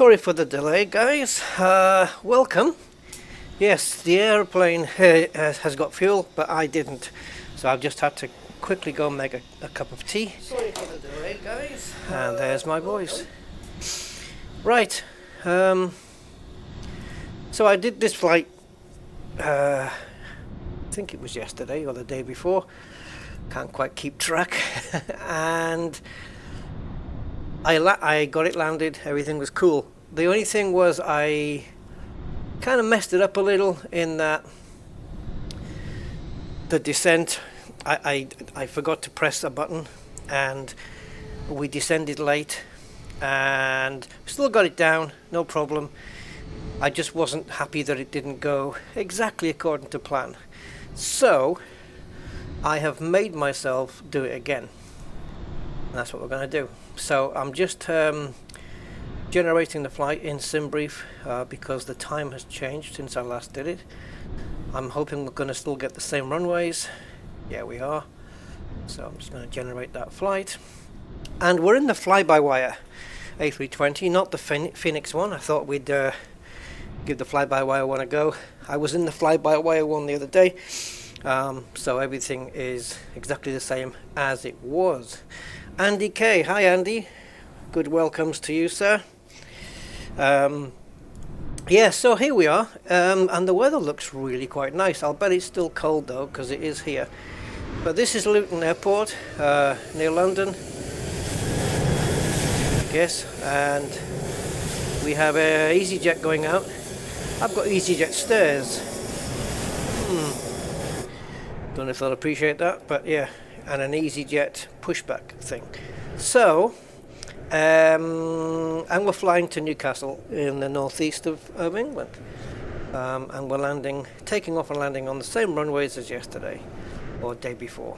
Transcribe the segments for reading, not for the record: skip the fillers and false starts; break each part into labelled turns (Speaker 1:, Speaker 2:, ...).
Speaker 1: Sorry for the delay, guys. Welcome. Yes, the airplane has got fuel, but I didn't. So I've just had to quickly go make a cup of tea. Sorry for the delay, guys. And there's my voice. Right. So I did this flight, I think it was yesterday or the day before. Can't quite keep track. And I got it landed, everything was cool. The only thing was I kind of messed it up a little in that the descent, I forgot to press a button and we descended late and still got it down, no problem. I just wasn't happy that it didn't go exactly according to plan. So I have made myself do it again. That's what we're going to do. So I'm just generating the flight in SimBrief because the time has changed since I last did it. I'm hoping we're going to still get the same runways. Yeah, we are. So I'm just going to generate that flight. And we're in the fly-by-wire A320, not the Phoenix one. I thought we'd give the fly-by-wire one a go. I was in the fly-by-wire one the other day. So everything is exactly the same as it was. Andy K. Hi, Andy. Good welcomes to you, sir. Yeah, so here we are. And the weather looks really quite nice. I'll bet it's still cold, though, because it is here. But this is Luton Airport, near London, I guess. And we have EasyJet going out. I've got EasyJet stairs. Don't know if they'll appreciate that, but yeah. And an EasyJet pushback thing. So, and we're flying to Newcastle in the northeast of England. And we're taking off and landing on the same runways as yesterday, or day before.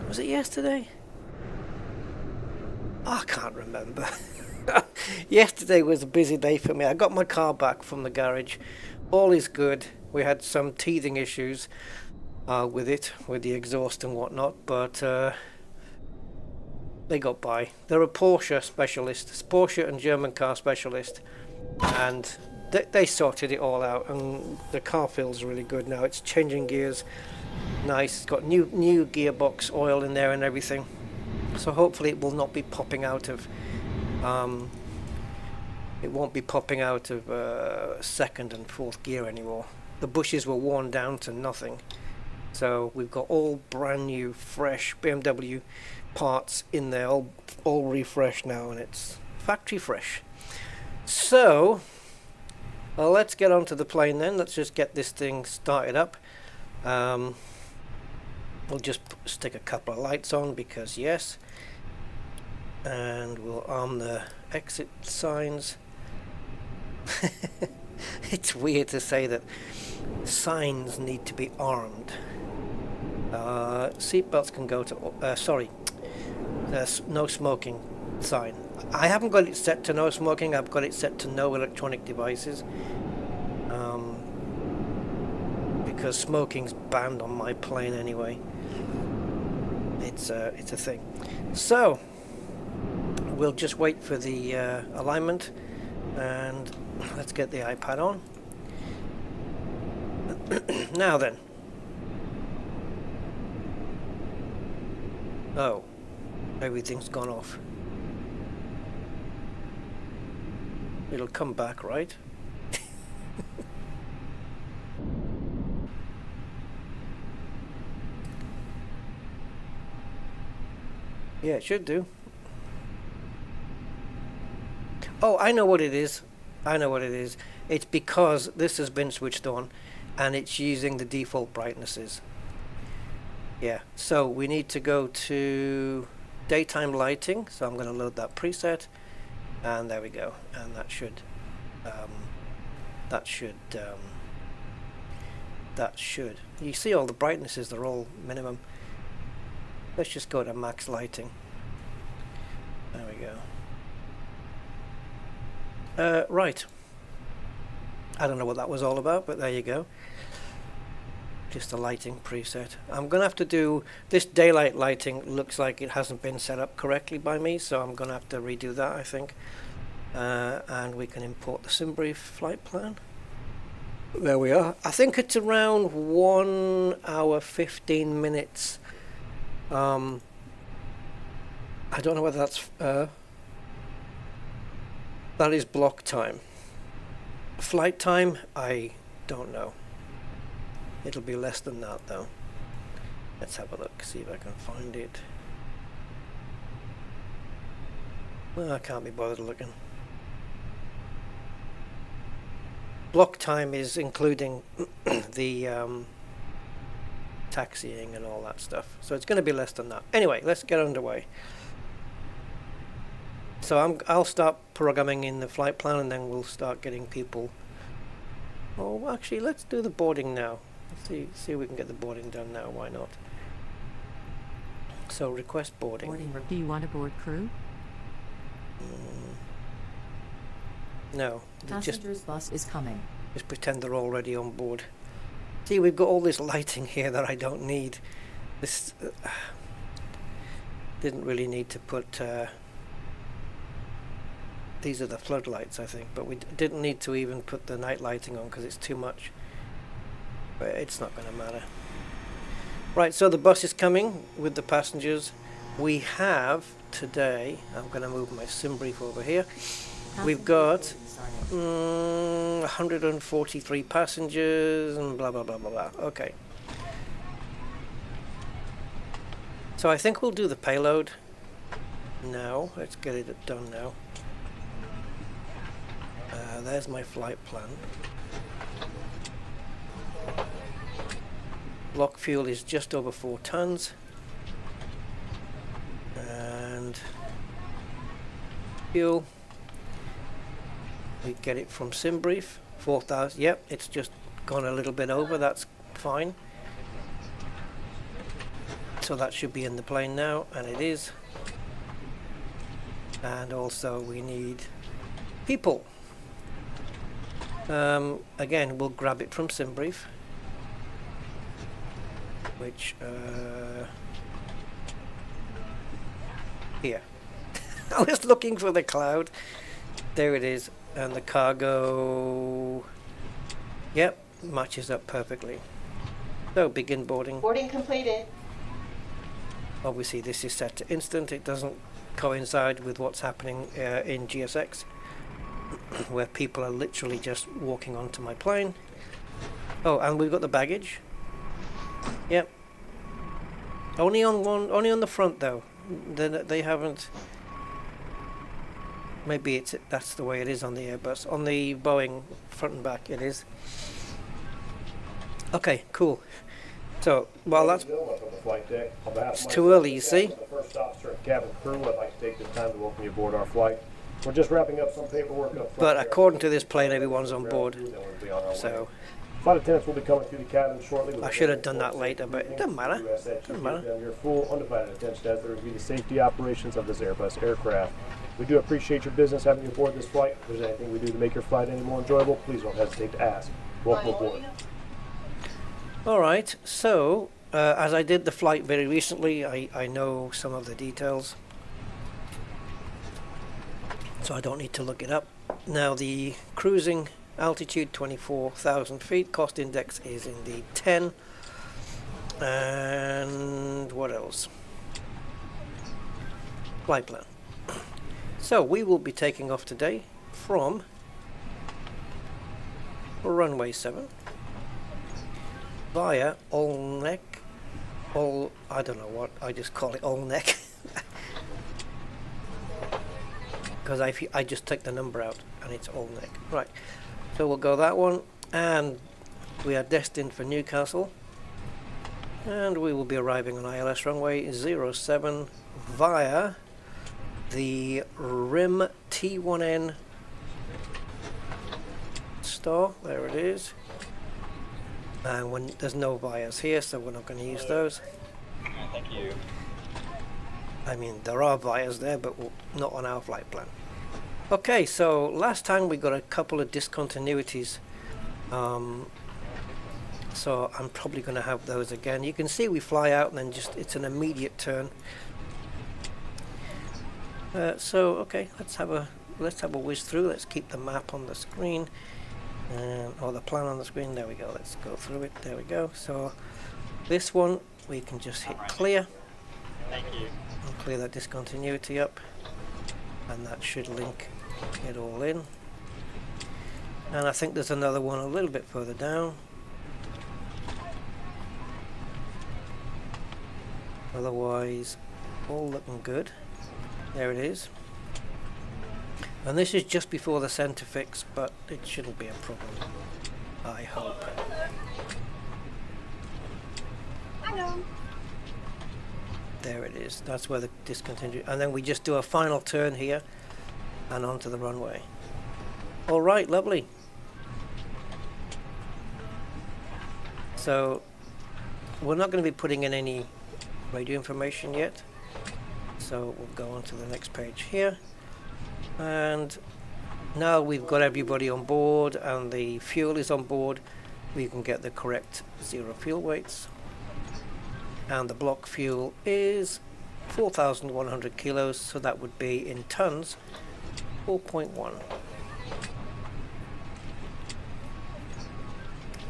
Speaker 1: Was it yesterday? I can't remember. Yesterday was a busy day for me. I got my car back from the garage. All is good. We had some teething issues with the exhaust and whatnot, but they got by. They're a Porsche specialist, Porsche and German car specialist, and they sorted it all out, and the car feels really good now. It's changing gears, nice. It's got new gearbox oil in there and everything, so hopefully it will not be popping out of it won't be popping out of second and fourth gear anymore. The bushes were worn down to nothing. So we've got all brand new, fresh BMW parts in there, all refreshed now, and it's factory fresh. So, well, let's get onto the plane then. Let's just get this thing started up. We'll just stick a couple of lights on because yes, and we'll arm the exit signs. It's weird to say that signs need to be armed. Seatbelts can go to sorry, there's no smoking sign. I haven't got it set to no smoking. I've got it set to no electronic devices, because smoking's banned on my plane anyway. It's a thing. So we'll just wait for the alignment, and let's get the iPad on. Now then. Oh, everything's gone off. It'll come back, right? Yeah, it should do. Oh, I know what it is. It's because this has been switched on and it's using the default brightnesses. Yeah, so we need to go to daytime lighting. So I'm going to load that preset, and there we go. And that should you see all the brightnesses, they're all minimum. Let's just go to max lighting. There we go. Right. I don't know what that was all about, but there you go. Just a lighting preset. I'm gonna have to do this daylight lighting. Looks like it hasn't been set up correctly by me, so I'm gonna have to redo that, I think. and we can import the SimBrief flight plan. There we are. I think it's around 1 hour 15 minutes. I don't know whether that's that is block time. Flight time, I don't know. It'll be less than that though. Let's have a look, see if I can find it. Well, I can't be bothered looking. Block time is including the taxiing and all that stuff, so it's going to be less than that. Anyway, let's get underway. So I'll start programming in the flight plan, and then we'll start getting people. Oh, actually, let's do the boarding now. Let's see if we can get the boarding done now. Why not? So request boarding.
Speaker 2: Do you want a board crew?
Speaker 1: No.
Speaker 2: Passengers bus is coming.
Speaker 1: Just pretend they're already on board. See, we've got all this lighting here that I don't need. This didn't really need to put. These are the floodlights, I think, but we didn't need to even put the night lighting on because it's too much. But it's not going to matter. Right, so the bus is coming with the passengers. We have today. I'm going to move my SimBrief over here. We've got 143 passengers and blah blah blah blah blah. Okay. So I think we'll do the payload now. Let's get it done now. There's my flight plan. Block fuel is just over 4 tons. And fuel. We get it from SimBrief, 4,000. Yep, it's just gone a little bit over. That's fine. So that should be in the plane now, and it is. And also we need people. Again, we'll grab it from SimBrief, which here. I was looking for the cloud. There it is. And the cargo, yep, matches up perfectly. So begin boarding.
Speaker 3: Boarding completed.
Speaker 1: Obviously this is set to instant. It doesn't coincide with what's happening in GSX, where people are literally just walking onto my plane. Oh, and we've got the baggage. Yep. Only on the front though. They haven't. Maybe that's the way it is on the Airbus. On the Boeing, front and back, it is. Okay, cool. So, well, that's it's too early, you see.
Speaker 4: The first officer and cabin crew, I'd like to take this time to welcome you aboard our flight. We're just wrapping up some paperwork up front.
Speaker 1: But according to this plane, everyone's on board. So,
Speaker 4: flight attendants will be coming through the cabin shortly.
Speaker 1: I should have done that later, but it doesn't matter. Doesn't matter.
Speaker 4: Your full, undivided attention as they review the safety operations of this Airbus aircraft. We do appreciate your business having you aboard this flight. If there's anything we do to make your flight any more enjoyable, please don't hesitate to ask. Welcome aboard.
Speaker 1: Alright, so as I did the flight very recently, I know some of the details, so I don't need to look it up. Now the cruising altitude 24,000 feet, cost index is indeed 10, and what else? Flight plan. So we will be taking off today from runway 7 via Olneck. I don't know what, I just call it Olneck because I just took the number out and it's Olneck. Right, so we'll go that one, and we are destined for Newcastle, and we will be arriving on ILS runway 07 via the RIM T1N store. There it is. And when there's no vias here, so we're not going to use those.
Speaker 5: Thank you.
Speaker 1: I mean, there are vias there, but not on our flight plan. Okay, so last time we got a couple of discontinuities. So I'm probably going to have those again. You can see we fly out and then it's an immediate turn. So okay, let's let's have a whiz through. Let's keep the map on the screen, or the plan on the screen. There we go. Let's go through it. There we go. So this one we can just hit clear.
Speaker 3: Thank you.
Speaker 1: And clear that discontinuity up, and that should link it all in. And I think there's another one a little bit further down. Otherwise, all looking good. There it is. And this is just before the center fix, but it shouldn't be a problem, I hope.
Speaker 5: Hello.
Speaker 1: There it is. That's where the discontinuity. And then we just do a final turn here and onto the runway. All right, lovely. So we're not going to be putting in any radio information yet. So we'll go on to the next page here. And now we've got everybody on board and the fuel is on board, we can get the correct zero fuel weights. And the block fuel is 4,100 kilos, so that would be in tons 4.1.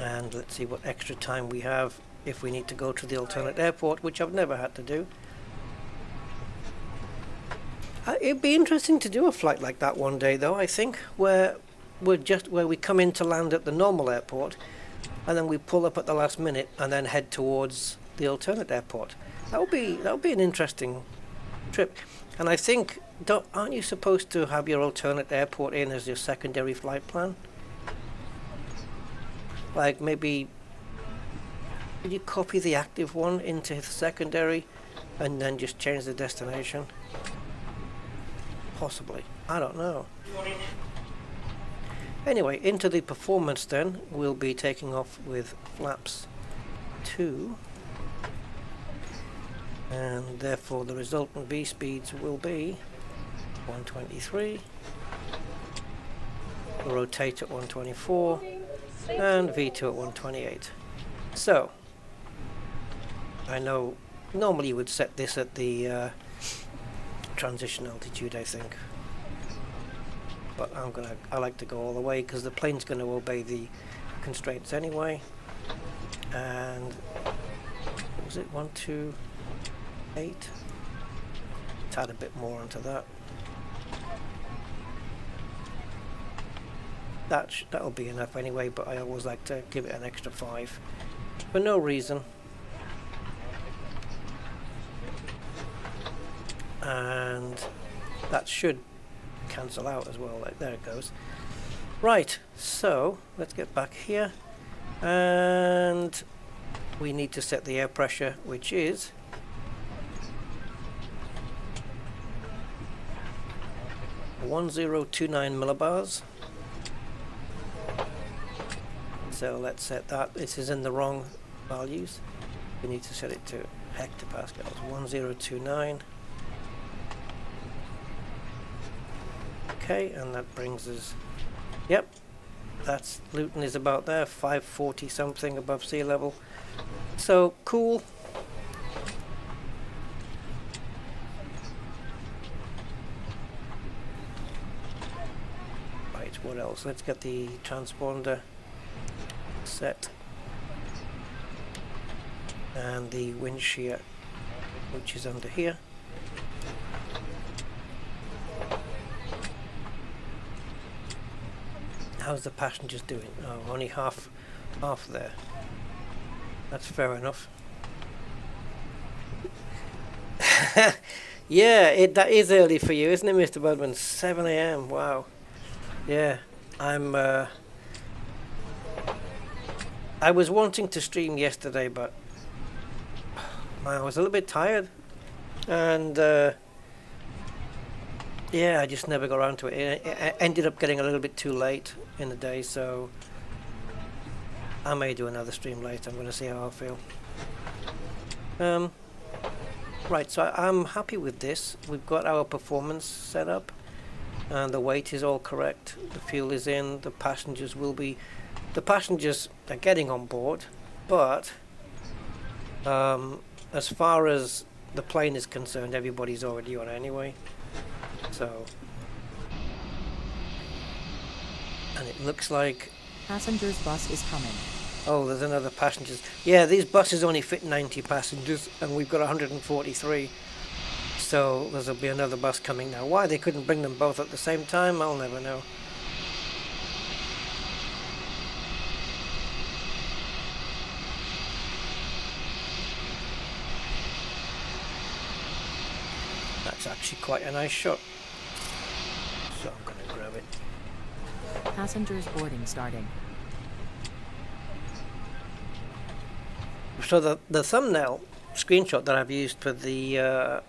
Speaker 1: And let's see what extra time we have if we need to go to the alternate airport, which I've never had to do. It'd be interesting to do a flight like that one day, though. I think where we come in to land at the normal airport, and then we pull up at the last minute and then head towards the alternate airport. That would be an interesting trip. And I think aren't you supposed to have your alternate airport in as your secondary flight plan? Like maybe did you copy the active one into the secondary and then just change the destination? Possibly. I don't know. Anyway, into the performance then. We'll be taking off with flaps 2. And therefore the resultant V speeds will be 123. Rotate at 124. And V2 at 128. So, I know normally you would set this at the transition altitude, I think, but I like to go all the way because the plane's going to obey the constraints anyway. And what was it, 128? Let's add a bit more onto that. That'll be enough anyway, but I always like to give it an extra 5 for no reason. And that should cancel out as well. Like, there it goes. Right, so let's get back here, and we need to set the air pressure, which is 1029 millibars. So let's set that. This is in the wrong values. We need to set it to hectopascals. 1029. Okay, and that brings us, yep, that's Luton is about there, 540 something above sea level. So cool. Right, what else? Let's get the transponder set and the wind shear, which is under here. How's the passengers doing? Oh, only half there. That's fair enough. Yeah, that is early for you, isn't it, Mr. Budman? 7 AM. Wow. Yeah, I was wanting to stream yesterday, but I was a little bit tired, and yeah, I just never got around to it. It ended up getting a little bit too late in the day, so I may do another stream later. I'm going to see how I feel. Right, so I'm happy with this. We've got our performance set up, and the weight is all correct. The fuel is in. The passengers are getting on board, but as far as the plane is concerned, everybody's already on anyway. So And it looks like,
Speaker 2: Passengers bus is coming.
Speaker 1: oh, there's another passengers. Yeah, these buses only fit 90 passengers, and we've got 143. So there'll be another bus coming now. Why they couldn't bring them both at the same time, I'll never know. That's actually quite a nice shot. So I'm going to grab it.
Speaker 2: Passengers boarding starting.
Speaker 1: So the thumbnail screenshot that I've used for the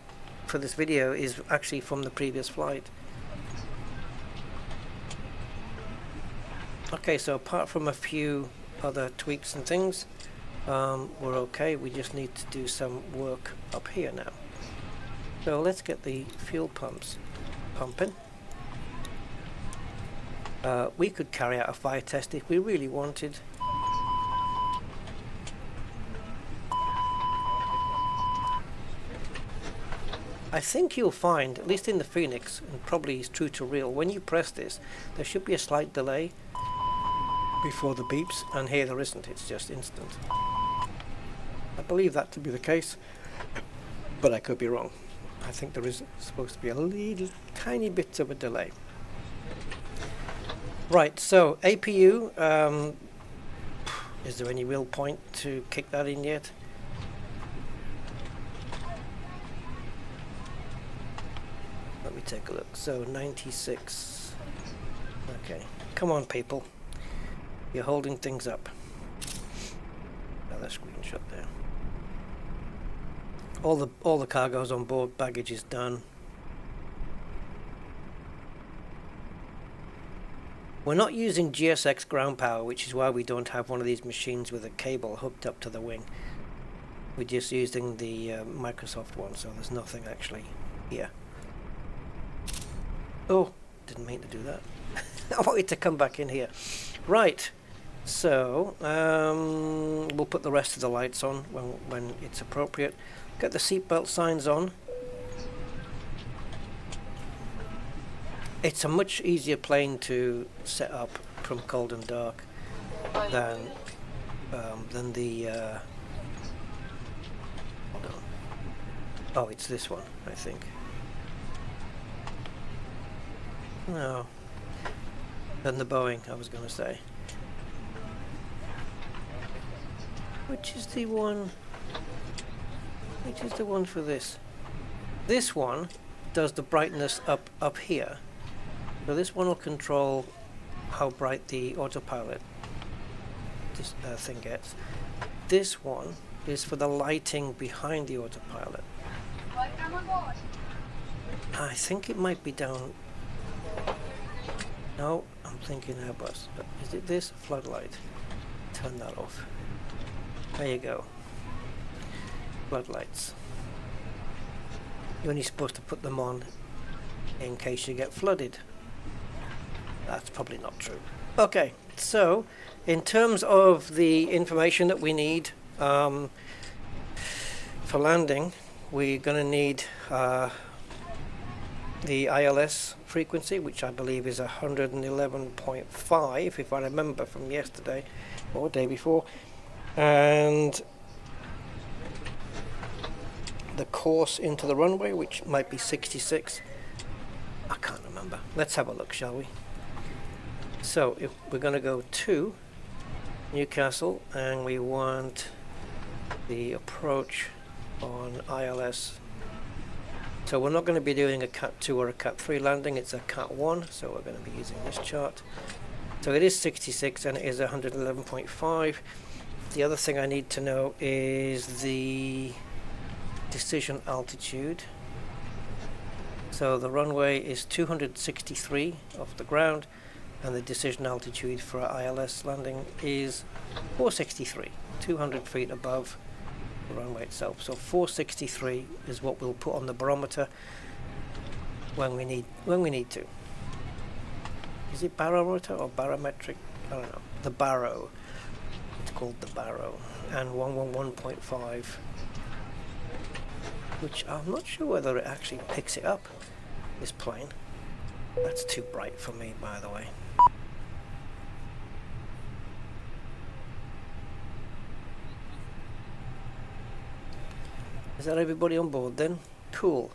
Speaker 1: for this video is actually from the previous flight. Okay, so apart from a few other tweaks and things, we're okay. We just need to do some work up here now. So let's get the fuel pumps pumping. We could carry out a fire test if we really wanted. I think you'll find, at least in the Phoenix, and probably is true to real, when you press this, there should be a slight delay before the beeps, and here there isn't, it's just instant. I believe that to be the case, but I could be wrong. I think there is supposed to be a little tiny bit of a delay. Right, so APU, is there any real point to kick that in yet? Let me take a look. So 96. Okay, come on people. You're holding things up. Another screenshot there. All the cargo's on board, baggage is done. We're not using GSX ground power, which is why we don't have one of these machines with a cable hooked up to the wing. We're just using the Microsoft one, so there's nothing actually here. Oh, didn't mean to do that. I wanted to come back in here. Right, so we'll put the rest of the lights on when it's appropriate. Get the seatbelt signs on. It's a much easier plane to set up from cold and dark than the. Hold on. Oh, it's this one, I think. No, than the Boeing, I was going to say. Which is the one? Which is the one for this? This one does the brightness up here. So this one will control how bright the autopilot thing gets. This one is for the lighting behind the autopilot. I think it might be down. No, I'm thinking Airbus. But is it this? Floodlight. Turn that off. There you go. Floodlights. You're only supposed to put them on in case you get flooded. That's probably not true. Okay, so in terms of the information that we need for landing, we're going to need the ILS frequency, which I believe is 111.5 if I remember from yesterday or day before, and the course into the runway, which might be 66. I can't remember. Let's have a look, shall we? So if we're going to go to Newcastle and we want the approach on ILS. So we're not going to be doing a Cat 2 or a Cat 3 landing, it's a Cat 1, so we're going to be using this chart. So it is 66 and it is 111.5. The other thing I need to know is the decision altitude. So the runway is 263 off the ground, and the decision altitude for ILS landing is 463, 200 feet above the runway itself. So 463 is what we'll put on the barometer when we need to. Is it barometer or barometric? I don't know. The baro. It's called the baro. And 111.5, which I'm not sure whether it actually picks it up, this plane. That's too bright for me, by the way. Is that everybody on board then? Cool.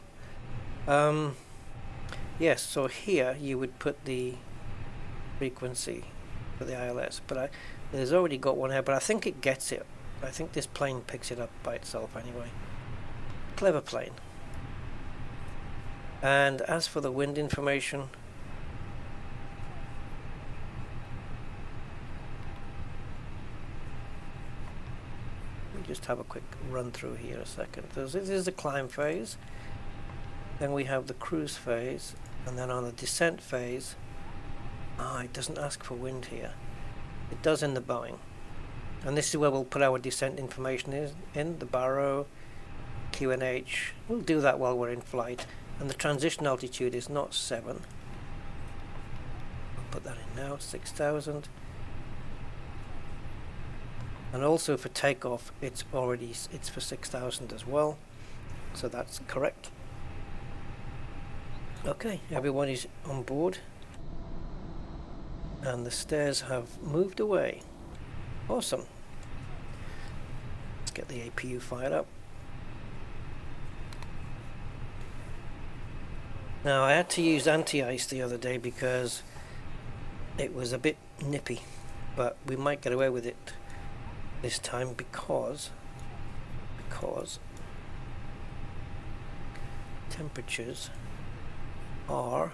Speaker 1: Yes, so here you would put the frequency for the ILS, but there's already got one here, but I think it gets it. I think this plane picks it up by itself anyway. Clever plane. And as for the wind information, let me just have a quick run through here a second. This is the climb phase, then we have the cruise phase, and then on the descent phase, it doesn't ask for wind here. It does in the Boeing. And this is where we'll put our descent information in the baro, QNH. We'll do that while we're in flight. And the transition altitude is not 7. I'll put that in now, 6,000. And also for takeoff, it's for 6,000 as well. So that's correct. Okay, everyone is on board. And the stairs have moved away. Awesome. Let's get the APU fired up. Now I had to use anti-ice the other day because it was a bit nippy, but we might get away with it this time because temperatures are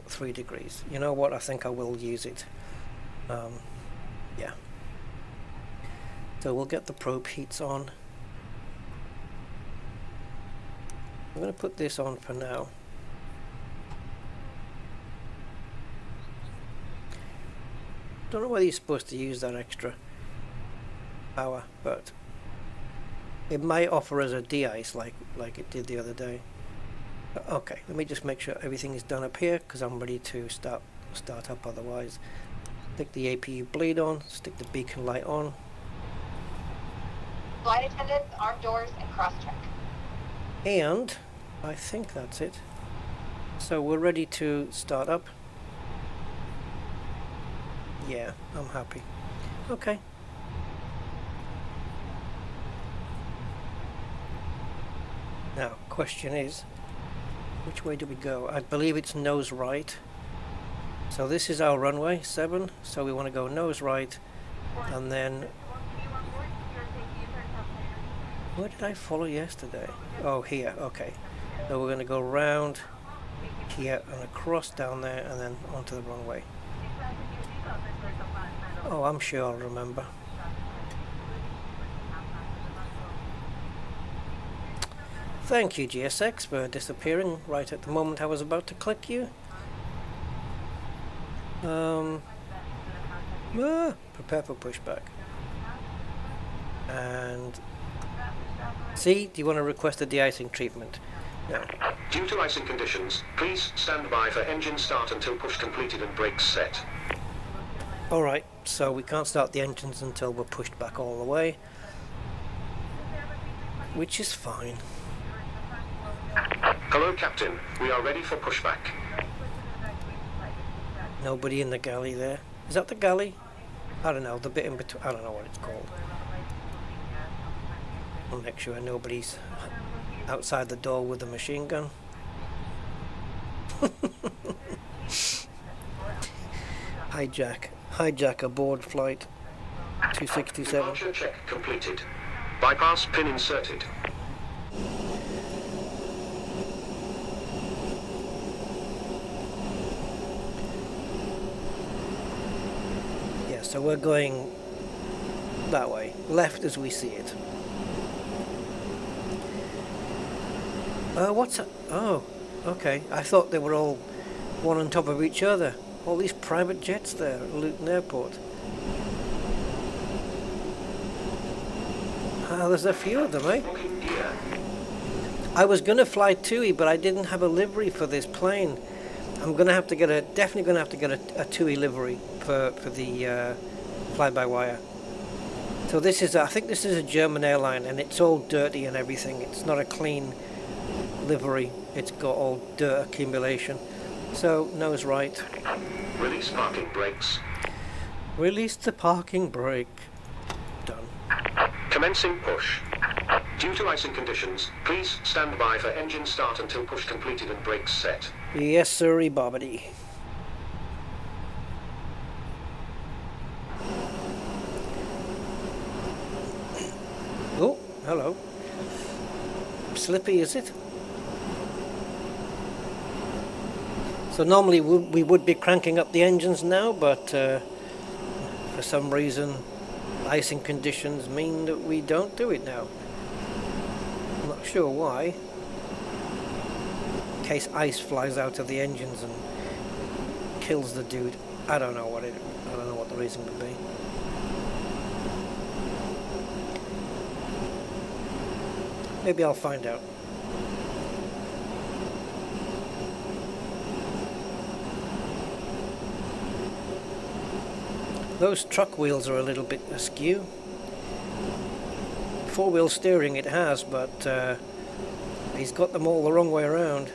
Speaker 1: 3 degrees. You know what, I think I will use it. Yeah. So we'll get the probe heats on. I'm going to put this on for now. Don't know whether you're supposed to use that extra power, but it might offer us a de-ice like it did the other day. Okay, let me just make sure everything is done up here because I'm ready to start up otherwise. Stick the APU bleed on, stick the beacon light on.
Speaker 5: Flight attendants, arm doors, and cross-check.
Speaker 1: And I think that's it. So we're ready to start up. Yeah, I'm happy. Okay. Now, question is, which way do we go? I believe it's nose right. So this is our runway, 7. So we want to go nose right, and then... Where did I follow yesterday? Oh, here, okay. So we're going to go round here and across down there and then onto the runway. Oh, I'm sure I'll remember. Thank you, GSX, for disappearing right at the moment I was about to click you. Prepare for pushback. And... See, do you want to request a de-icing treatment? No.
Speaker 3: Due to icing conditions, please stand by for engine start until push completed and brakes set.
Speaker 1: Alright, so we can't start the engines until we're pushed back all the way. Which is fine.
Speaker 3: Hello, Captain. We are ready for pushback.
Speaker 1: Nobody in the galley there. Is that the galley? I don't know, the bit in between. I don't know what it's called. I'll make sure nobody's outside the door with a machine gun. Hijack aboard flight 2627.
Speaker 3: Departure check completed. Bypass pin inserted.
Speaker 1: Yeah, so we're going that way, left as we see it. What's that? Oh, okay. I thought they were all one on top of each other. All these private jets there at Luton Airport. There's a few of them, eh? I was going to fly TUI, but I didn't have a livery for this plane. I'm going to have to get definitely going to have to get a TUI livery for the fly-by-wire. So this is, I think this is a German airline, and it's all dirty and everything. It's not a clean livery. It's got all dirt accumulation. So nose right.
Speaker 3: Release parking brakes.
Speaker 1: Release the parking brake. Done.
Speaker 3: Commencing push. Due to icing conditions, please stand by for engine start until push completed and brakes set.
Speaker 1: Yes, sirree, bobbity. Oh, hello. Slippy, is it? So normally we would be cranking up the engines now, but for some reason icing conditions mean that we don't do it now. I'm not sure why. In case ice flies out of the engines and kills the dude. I don't know what the reason would be. Maybe I'll find out. Those truck wheels are a little bit askew. Four-wheel steering it has, but he's got them all the wrong way around.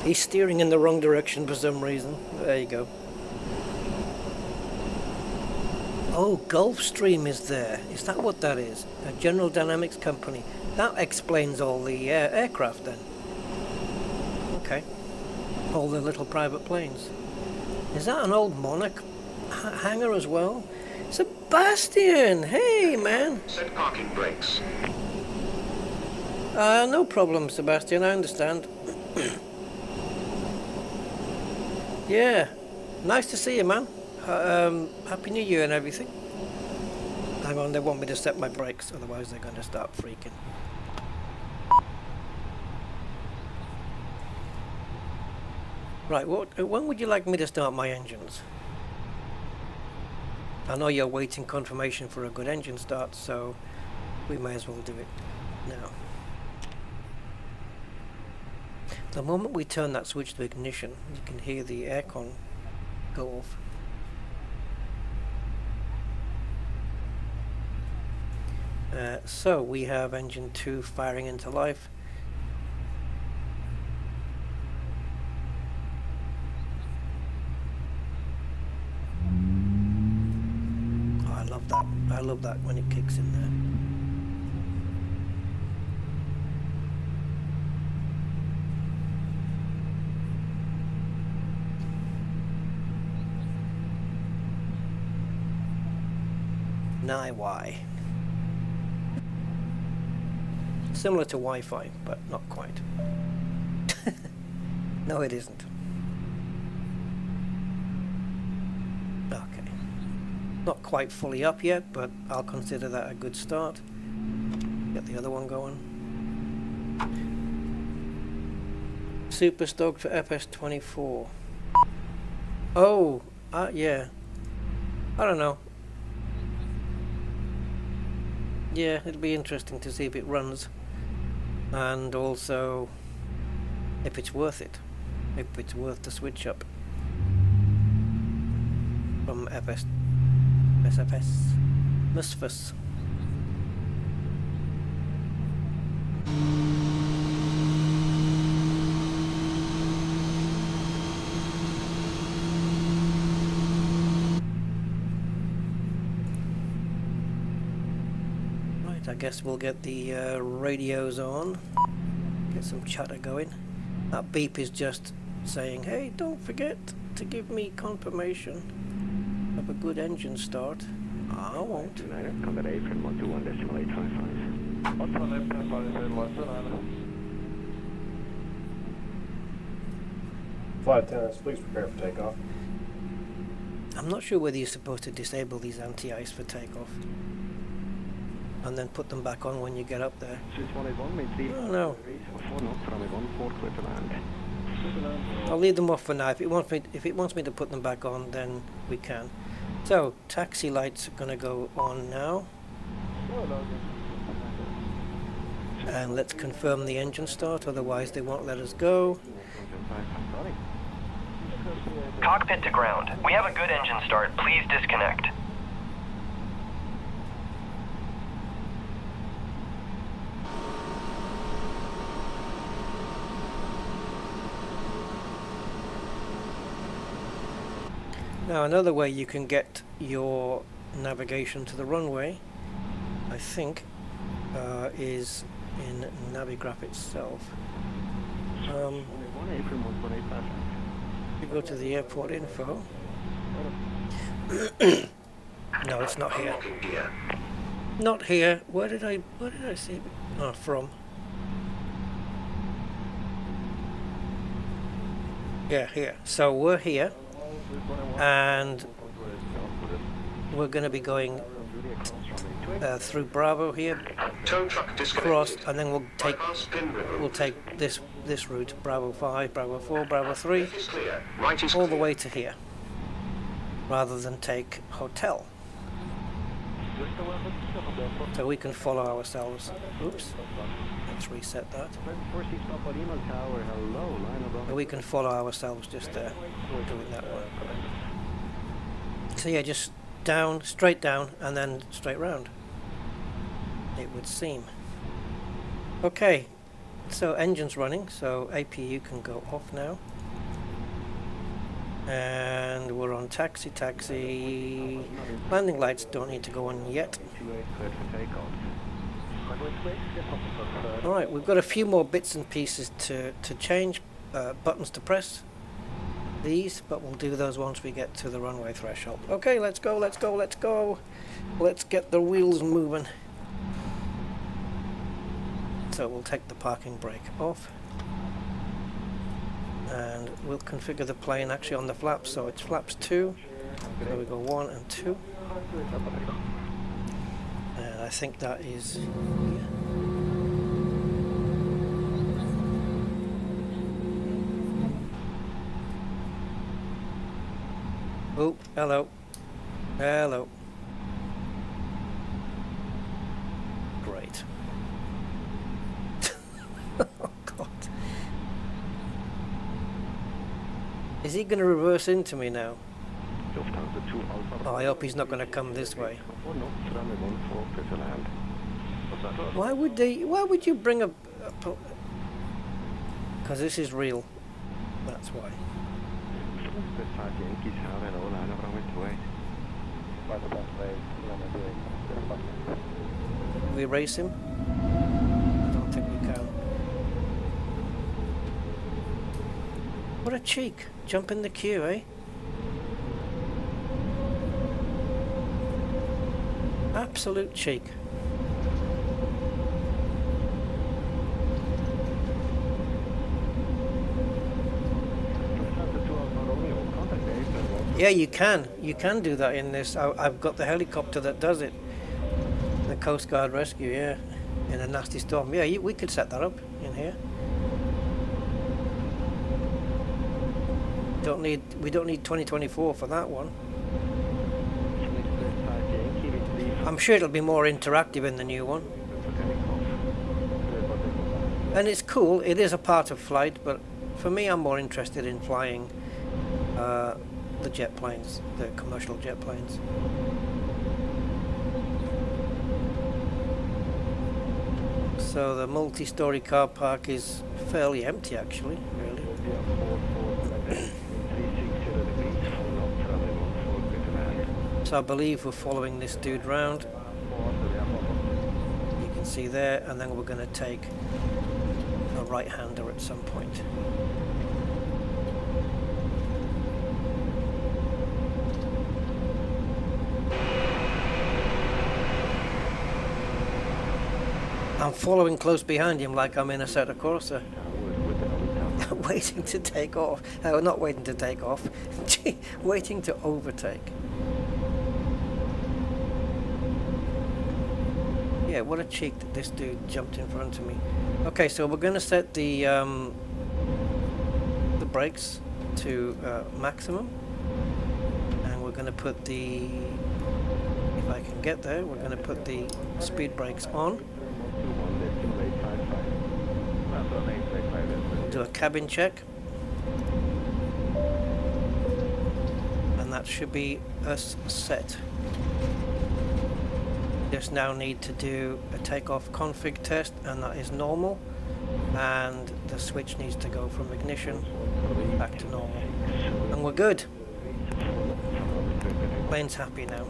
Speaker 1: He's steering in the wrong direction for some reason. There you go. Oh, Gulfstream is there. Is that what that is? A General Dynamics company. That explains all the aircraft then. Okay. All the little private planes. Is that an old Monarch hangar as well? Sebastian! Hey, man!
Speaker 3: Set parking brakes.
Speaker 1: No problem, Sebastian. I understand. Yeah. Nice to see you, man. Happy New Year and everything. Hang on, they want me to set my brakes, otherwise they're going to start freaking. Right, when would you like me to start my engines? I know you're waiting confirmation for a good engine start, so we may as well do it now. The moment we turn that switch to ignition, you can hear the aircon go off. So we have engine 2 firing into life. Oh, I love that. I love that when it kicks in there. Wi. Similar to Wi-Fi, but not quite. No, it isn't. Okay. Not quite fully up yet, but I'll consider that a good start. Get the other one going. Super stoked for FS24. Oh, yeah. I don't know. Yeah, it'll be interesting to see if it runs, and also if it's worth it, if it's worth the switch up from MSFS. I guess we'll get the radios on, get some chatter going. That beep is just saying, hey, don't forget to give me confirmation of a good engine start. I won't.
Speaker 6: Combat 8 from 121.855. 121.855.
Speaker 4: Flight attendants, please prepare for takeoff.
Speaker 1: I'm not sure whether you're supposed to disable these anti-ice for takeoff and then put them back on when you get up there. Oh no. I'll leave them off for now. If it wants me to put them back on, then we can. So taxi lights are gonna go on now. And let's confirm the engine start, otherwise they won't let us go.
Speaker 7: Cockpit to ground. We have a good engine start. Please disconnect.
Speaker 1: Now another way you can get your navigation to the runway, I think, is in Navigraph itself. You go to the airport info. No, it's not here.
Speaker 3: Unlocking gear.
Speaker 1: Not here. Where did I see it? Oh, from. Yeah, here. So we're here, and we're going to be going through Bravo here,
Speaker 3: Tow truck
Speaker 1: cross,
Speaker 3: disconnected.
Speaker 1: and then
Speaker 3: Bypass pin removed.
Speaker 1: we'll take this route, Bravo 5, Bravo 4, Bravo 3,
Speaker 3: Left is clear. Right is
Speaker 1: all the
Speaker 3: clear.
Speaker 1: way to here, rather than take hotel. So we can follow ourselves. Oops. Let's reset that. So we can follow ourselves just there, doing that one. So yeah, just down, straight down, and then straight round, it would seem. Okay, so engine's running, so APU can go off now. And we're on taxi. Landing lights don't need to go on yet. Alright, we've got a few more bits and pieces to change, buttons to press, these, but we'll do those once we get to the runway threshold. Okay, let's go. Let's get the wheels moving. So we'll take the parking brake off. And we'll configure the plane actually on the flaps, so it's flaps 2. So we go 1 and 2. And I think that is here. Oh, hello. Hello. Great. Oh God. Is he going to reverse into me now? Oh, I hope he's not going to come this way. Why would you bring a because this is real. That's why. Can we race him? I don't think we can. What a cheek. Jump in the queue, eh? Absolute cheek. Yeah, you can. You can do that in this. I've got the helicopter that does it. The Coast Guard rescue, yeah. In a nasty storm. Yeah, we could set that up in here. We don't need 2024 for that one. I'm sure it'll be more interactive in the new one. And it's cool. It is a part of flight, but for me, I'm more interested in flying the jet planes, the commercial jet planes. So the multi-story car park is fairly empty, actually, really. So I believe we're following this dude round. You can see there, and then we're going to take a right-hander at some point. I'm following close behind him like I'm in a set of Corsair. Waiting to take off. Not waiting to take off. Waiting to overtake. Yeah, what a cheek that this dude jumped in front of me. Okay, so we're going to set the brakes to maximum, and we're going to put the, if I can get there, we're going to put the speed brakes on. We'll do a cabin check, and that should be us set. Just now need to do a takeoff config test, and that is normal, and the switch needs to go from ignition back to normal, and we're good. plane's happy now.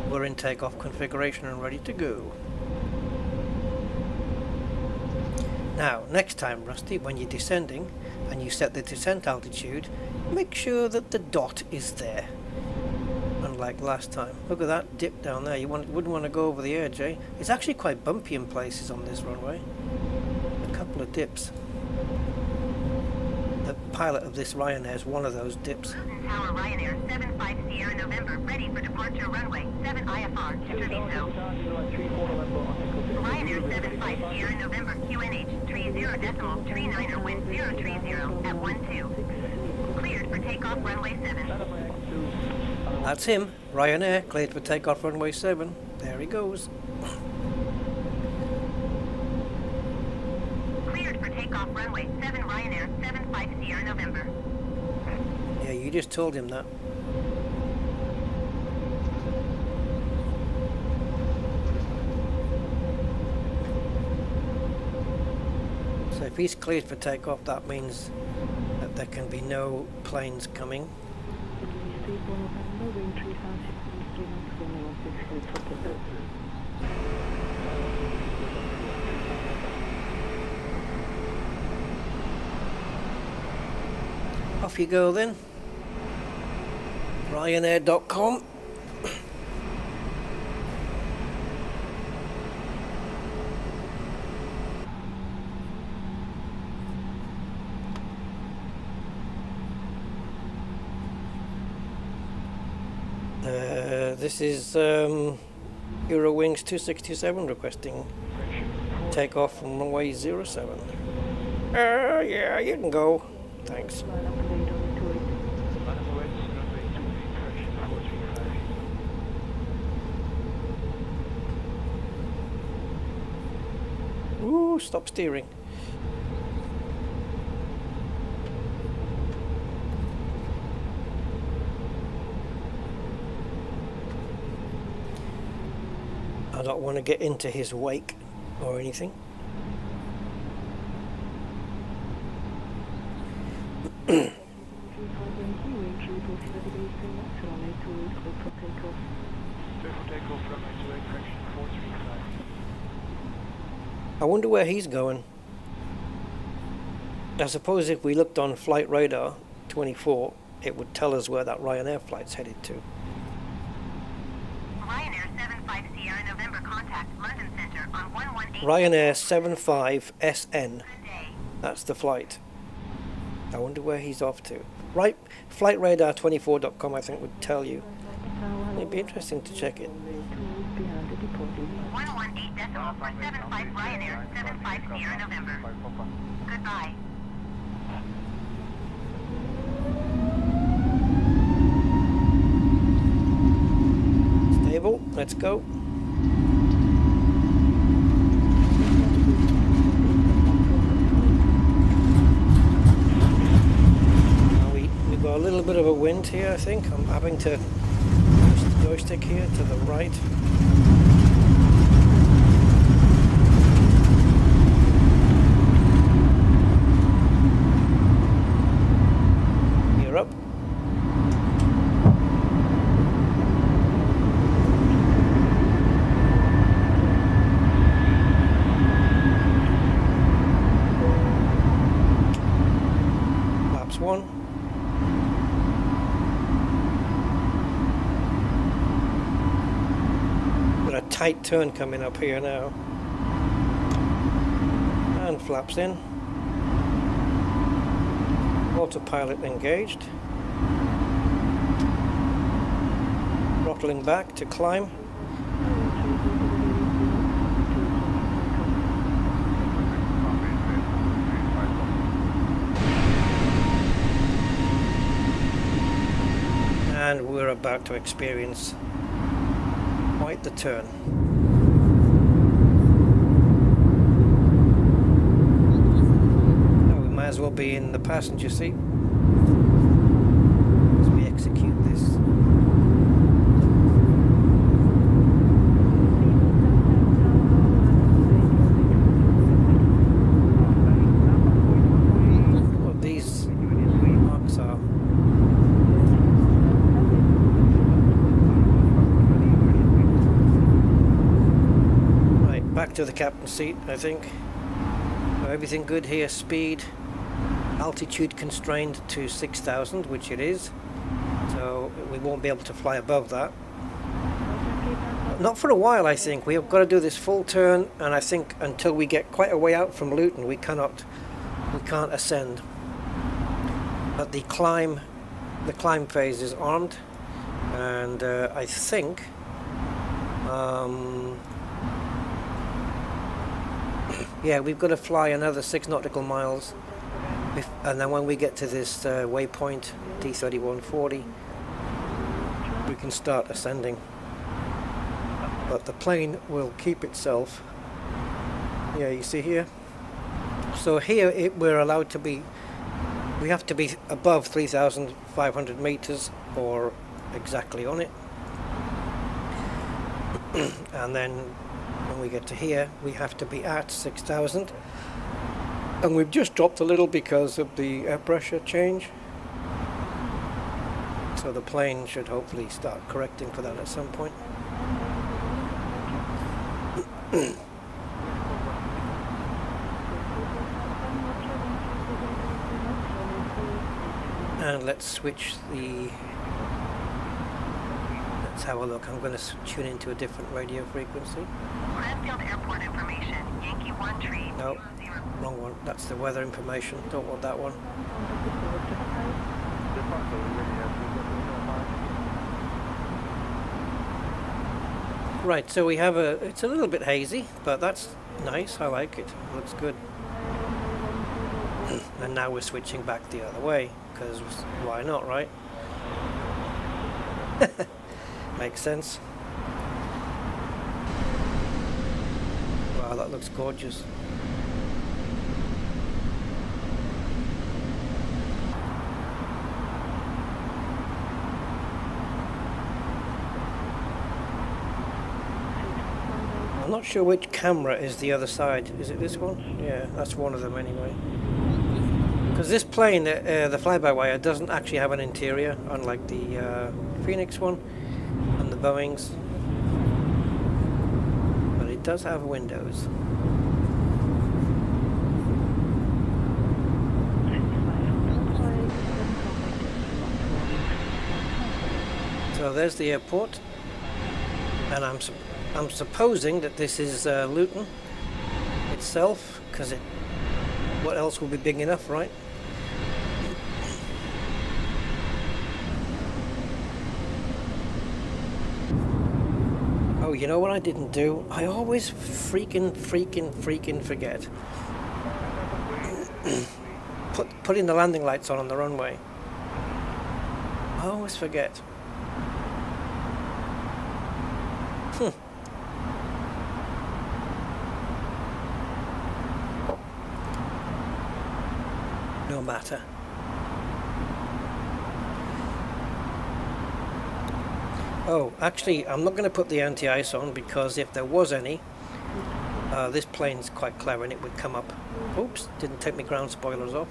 Speaker 1: We're in takeoff configuration and ready to go. Now, next time, Rusty, when you're descending and you set the descent altitude, make sure that the dot is there. Unlike last time. Look at that dip down there. You wouldn't want to go over the edge, eh? It's actually quite bumpy in places on this runway. A couple of dips. The pilot of this Ryanair is one of those dips.
Speaker 5: Luton Tower Ryanair 75 Sierra November, ready for departure runway 7 IFR, Interviso. Ryanair 75 Sierra November, QNH 30.39er, wind 030 at 12. Cleared for takeoff runway 7.
Speaker 1: That's him. Ryanair, cleared for takeoff runway 7. There he goes.
Speaker 5: Cleared for takeoff runway 7 Ryanair 75 Sierra November.
Speaker 1: Yeah, you just told him that. So if he's cleared for takeoff, that means that there can be no planes coming. Off you go then. Ryanair.com. This is Eurowings 267 requesting takeoff from runway 07. Yeah, you can go. Thanks. Ooh, stop steering. I don't want to get into his wake or anything. I wonder where he's going. I suppose if we looked on Flight Radar 24, it would tell us where that Ryanair flight's headed to.
Speaker 5: Ryanair 75 Sierra November, contact London Center on 118.
Speaker 1: Ryanair 75 SN.
Speaker 5: Good day.
Speaker 1: That's the flight. I wonder where he's off to. Right, flightradar24.com I think would tell you. It'd be interesting to check it.
Speaker 5: 118 decimal for 75 Ryanair 75 Sierra November. Goodbye.
Speaker 1: Stable, let's go. Now we've got a little bit of a wind here, I think. I'm having to push the joystick here to the right. You're up. Laps 1. Got a tight turn coming up here now. And flaps in. Autopilot engaged. Throttling back to climb. And we're about to experience quite the turn. Oh, we might as well be in the passenger seat as we execute this. What these marks are. to the captain's seat, I think. So everything good here. Speed, altitude constrained to 6,000, which it is. So we won't be able to fly above that. Not for a while, I think. We have got to do this full turn, and I think until we get quite a way out from Luton, we can't ascend. But the climb phase is armed, and I think yeah, we've got to fly another 6 nautical miles, and then when we get to this waypoint D3140, we can start ascending. But the plane will keep itself. Yeah, you see here. So here we're allowed to be. We have to be above 3,500 meters or exactly on it. And then when we get to here, we have to be at 6,000. And we've just dropped a little because of the air pressure change. So the plane should hopefully start correcting for that at some point. And let's switch the. Let's have a look. I'm going to tune into a different radio frequency.
Speaker 5: Cranfield Airport information. Yankee 1 tree.
Speaker 1: No, wrong one. That's the weather information. Don't want that one. Right, so we have it's a little bit hazy, but that's nice. I like it. Looks good. And now we're switching back the other way, because why not, right? Makes sense. Wow, that looks gorgeous. I'm not sure which camera is the other side. Is it this one? Yeah, that's one of them anyway. Because this plane, the fly-by-wire, doesn't actually have an interior, unlike the Phoenix one and the Boeings. But it does have windows. So there's the airport, and I'm supposing that this is Luton itself, because what else will be big enough, right? Oh, you know what I didn't do? I always freaking forget. Putting the landing lights on the runway. I always forget. No matter. Oh, actually, I'm not going to put the anti-ice on, because if there was any, this plane's quite clever and it would come up. Oops, didn't take my ground spoilers off.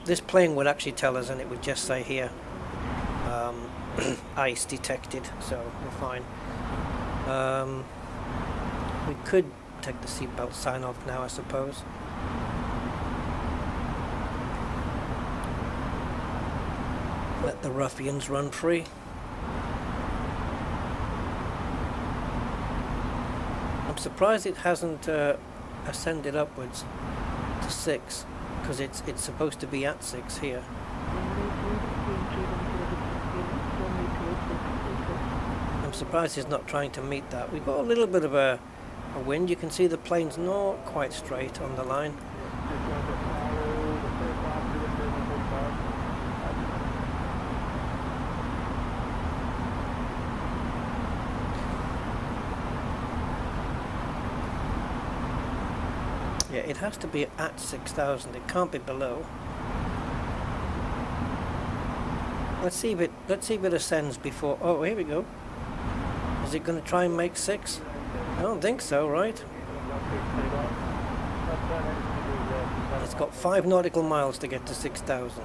Speaker 1: This plane would actually tell us, and it would just say here, ice detected, so we're fine. We could take the seatbelt sign off now, I suppose. Let the ruffians run free. I'm surprised it hasn't ascended upwards to 6, because it's supposed to be at 6 here. I'm surprised it's not trying to meet that. We've got a little bit of a wind. You can see the plane's not quite straight on the line. Yeah, it has to be at 6,000. It can't be below. Let's see if it ascends before. Oh, here we go. Is it going to try and make 6? I don't think so, right? It's got 5 nautical miles to get to 6,000.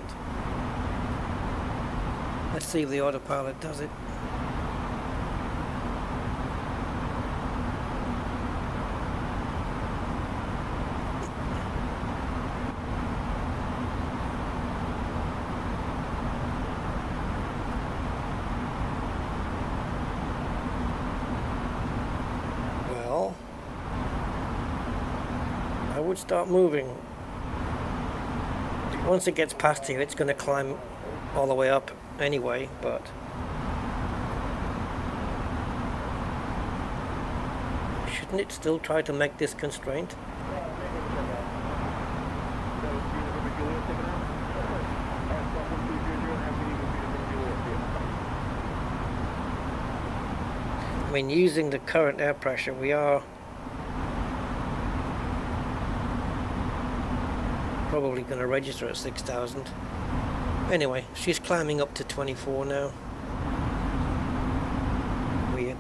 Speaker 1: Let's see if the autopilot does it. would start moving. Once it gets past here, it's going to climb all the way up anyway, but shouldn't it still try to make this constraint? I mean, using the current air pressure, we are probably going to register at 6,000. Anyway, she's climbing up to 24 now. Weird.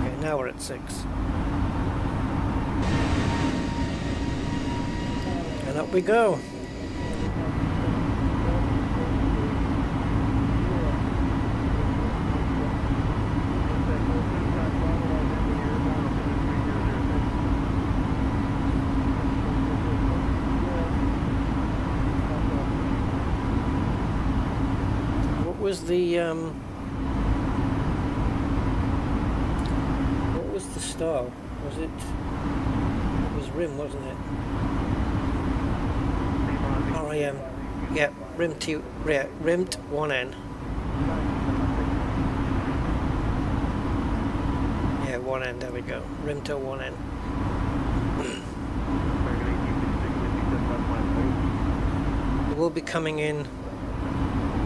Speaker 1: Okay, now we're at 6. And up we go. What was the style? Was it was rim, wasn't it? RIM. Yeah, rimmed 1N. Yeah, 1N, there we go. Rim to 1N. We'll be coming in,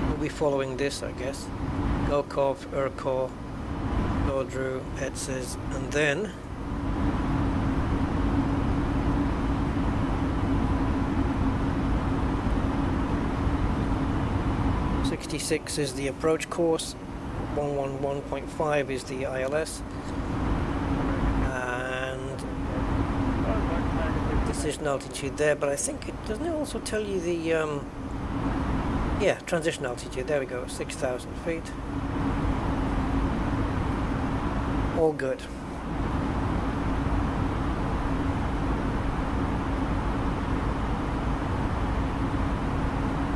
Speaker 1: we'll be following this, I guess. Golkov, Urkor, Dodru, Etzes, and then 66 is the approach course, 111.5 is the ILS, and decision altitude there, but I think it doesn't it also tell you the yeah, transition altitude, there we go, 6,000 feet. All good.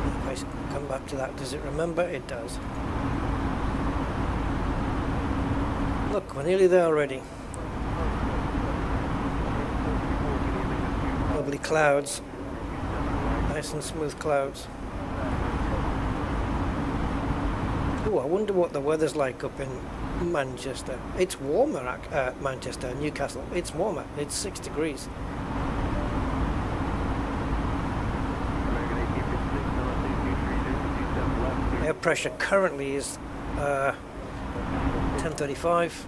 Speaker 1: If I come back to that, does it remember? It does. Look, we're nearly there already. Lovely clouds. Nice and smooth clouds. Oh, I wonder what the weather's like up in Manchester. It's warmer at Manchester, Newcastle. It's warmer. It's 6 degrees. Air pressure currently is 1035.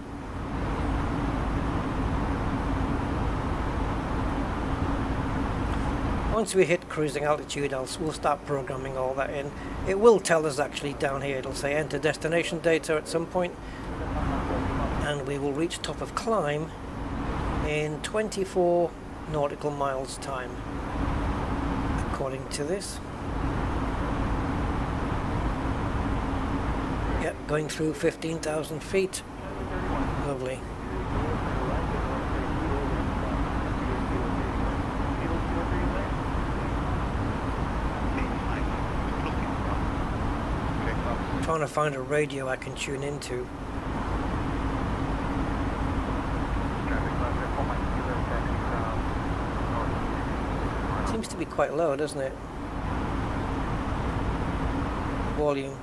Speaker 1: Once we hit cruising altitude, we'll start programming all that in. It will tell us actually down here, it'll say enter destination data at some point, and we will reach top of climb in 24 nautical miles time, according to this. Yep, going through 15,000 feet. Lovely. Trying to find a radio I can tune into. Seems to be quite low, doesn't it? Volume.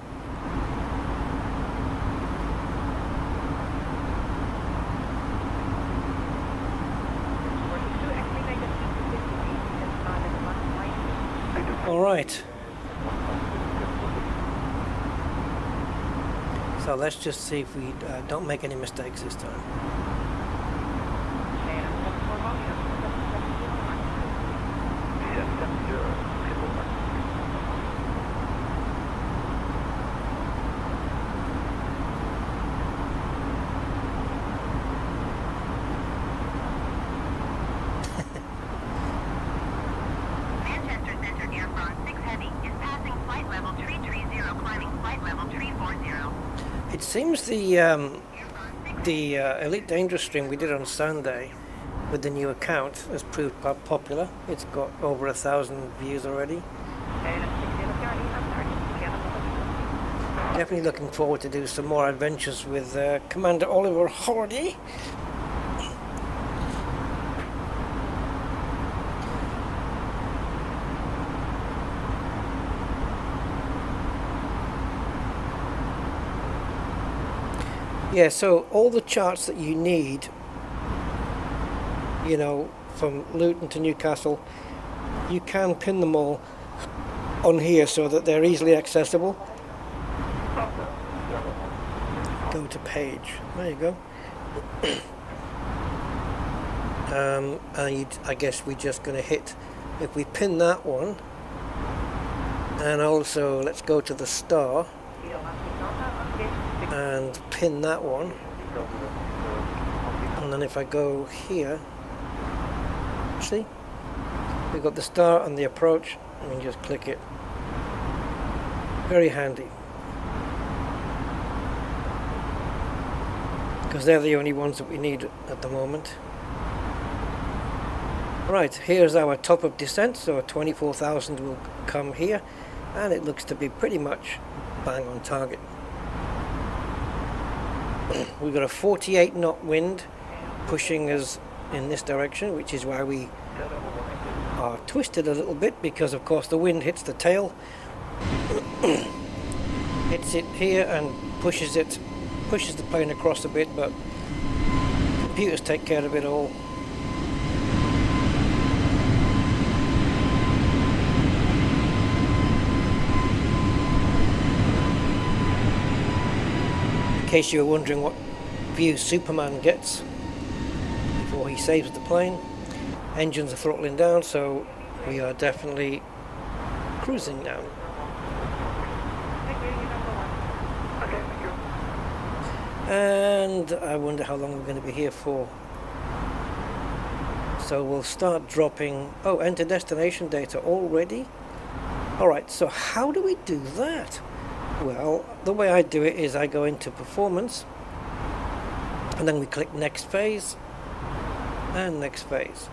Speaker 1: All right. So let's just see if we don't make any mistakes this time.
Speaker 5: Manchester Center Airborne 6 Heavy is passing flight level 330, climbing flight level 340.
Speaker 1: It seems the Elite Dangerous stream we did on Sunday with the new account has proved popular. It's got over 1,000 views already. Definitely looking forward to do some more adventures with Commander Oliver Hardy. Yeah, so all the charts that you need, you know, from Luton to Newcastle, you can pin them all on here so that they're easily accessible. Go to page. There you go. I guess we're just going to hit, if we pin that one, and also let's go to the star and pin that one, and then if I go here, see, we've got the star and the approach, and we can just click it. Very handy, because they're the only ones that we need at the moment. Right, here's our top of descent, so 24,000 will come here, and it looks to be pretty much bang on target. We've got a 48 knot wind pushing us in this direction, which is why we are twisted a little bit, because of course the wind hits the tail, hits it here and pushes the plane across a bit, but computers take care of it all. In case you were wondering what view Superman gets before he saves the plane, engines are throttling down, so we are definitely cruising now. And I wonder how long we're going to be here for. So we'll start dropping. Oh, enter destination data already. Alright, so how do we do that? Well, the way I do it is I go into performance, and then we click next phase and next phase,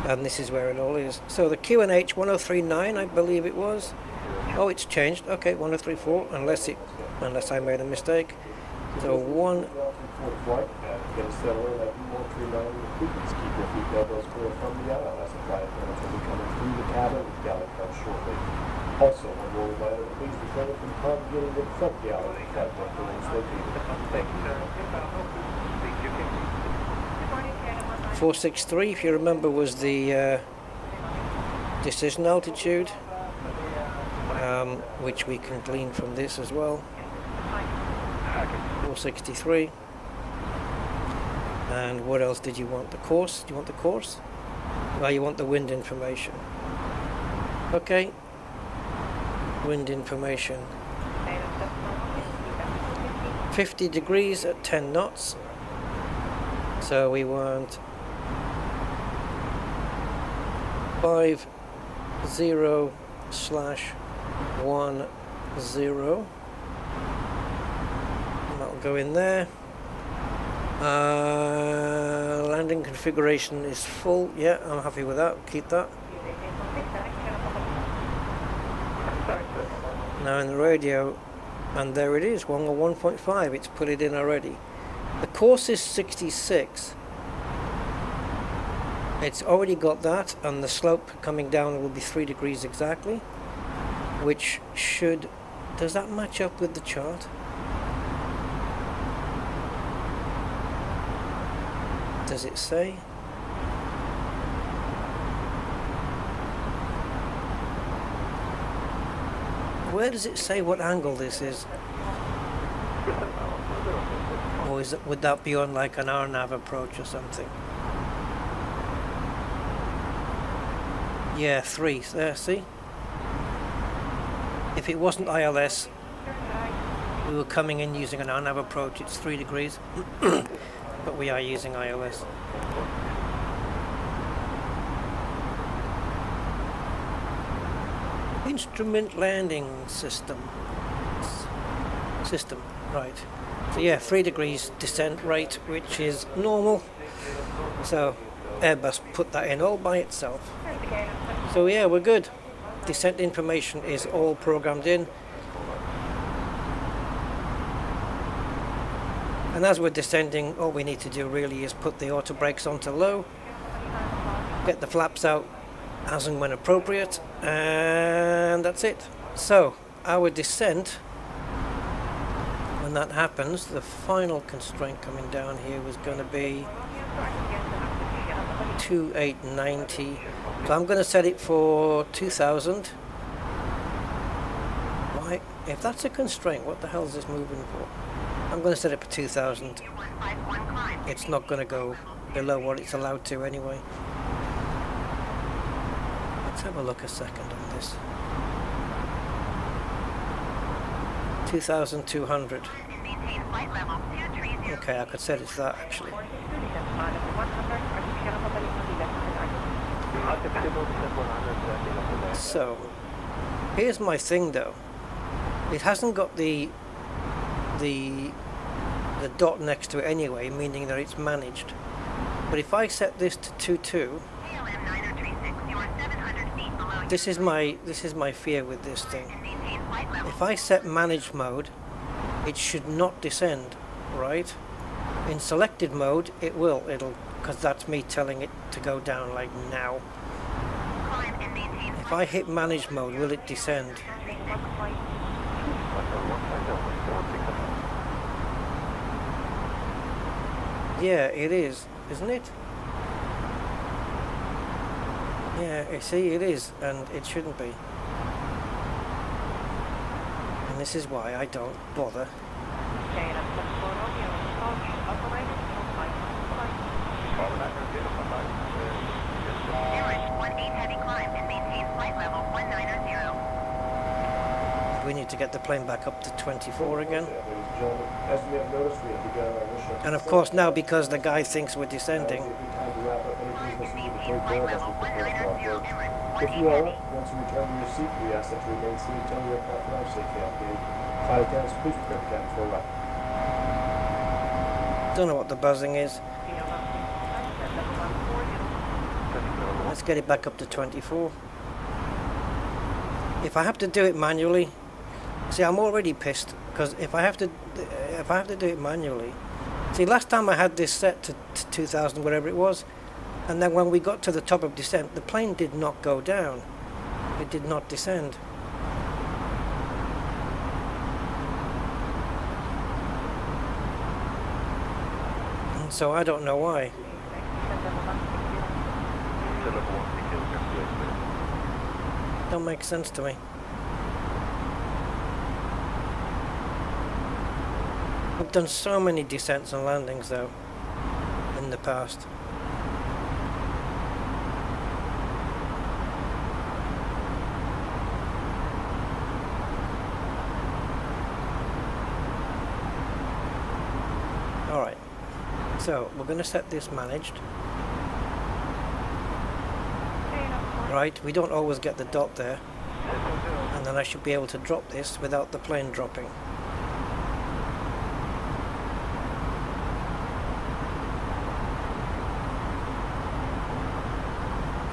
Speaker 1: and this is where it all is. So the QNH 1039, I believe it was. Oh, it's changed. Okay, 1034, unless I made a mistake. So one.
Speaker 4: Also, when we're please refrain from congregating with front galley platform doors located. Thank you.
Speaker 1: 463, if you remember, was the decision altitude, which we can glean from this as well. 463. And what else did you want? The course? Do you want the course? Well, you want the wind information. Okay. Wind information. 50 degrees at 10 knots. So we want 50/10. And that'll go in there. Landing configuration is full. Yeah, I'm happy with that. Keep that. Now in the radio, and there it is, 1.5, it's put it in already. The course is 66. It's already got that, and the slope coming down will be 3 degrees exactly, which should... Does that match up with the chart? Does it say? Where does it say what angle this is? Or would that be on like an RNAV approach or something? Yeah, 3. There, see? If it wasn't ILS, we were coming in using an RNAV approach, it's 3 degrees. But we are using ILS. Instrument landing system, right. So yeah, 3 degrees descent rate, which is normal. So Airbus put that in all by itself. So yeah, we're good. Descent information is all programmed in. And as we're descending, all we need to do really is put the auto brakes onto low, get the flaps out as and when appropriate, and that's it. So our descent, when that happens, the final constraint coming down here was going to be 2890. So I'm going to set it for 2000. Why? If that's a constraint, what the hell is this moving for? I'm going to set it for 2000. It's not going to go below what it's allowed to anyway. Let's have a look a second on this. 2200. Okay, I could set it to that actually. So, here's my thing though. It hasn't got the dot next to it anyway, meaning that it's managed. But if I set this to 22, this is my fear with this thing. If I set managed mode, it should not descend, right? In selected mode, it'll, because that's me telling it to go down like now. If I hit managed mode, will it descend? Yeah, it is, isn't it? Yeah, you see, it is, and it shouldn't be. And this is why I don't bother. We need to get the plane back up to 24 again.
Speaker 4: As we have noticed, we have begun our mission.
Speaker 1: And of course now, because the guy thinks we're descending,
Speaker 4: Time to wrap up any business we need to take care of as we prepare for off-road. If you are up, once you return to your seat, we ask that you remain seated until we are caught for our safety update. Flight attendants, please prepare the cabin for a wrap.
Speaker 1: don't know what the buzzing is. Let's get it back up to 24. If I have to do it manually, see, I'm already pissed because if I have to do it manually, see, last time I had this set to 2000, whatever it was, and then when we got to the top of descent, the plane did not go down. It did not descend. And so I don't know why. Don't make sense to me. We've done so many descents and landings though in the past. Alright, so we're going to set this managed. Right, we don't always get the dot there, and then I should be able to drop this without the plane dropping.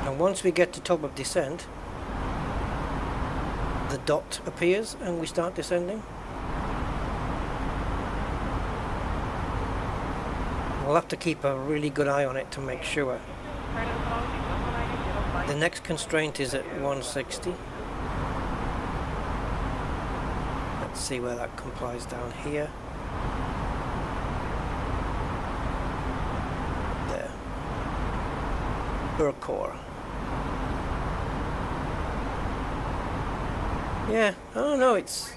Speaker 1: And once we get to top of descent, the dot appears and we start descending. We'll have to keep a really good eye on it to make sure. The next constraint is at 160. Let's see where that complies down here. There. Virpil. Yeah, I don't know, it's...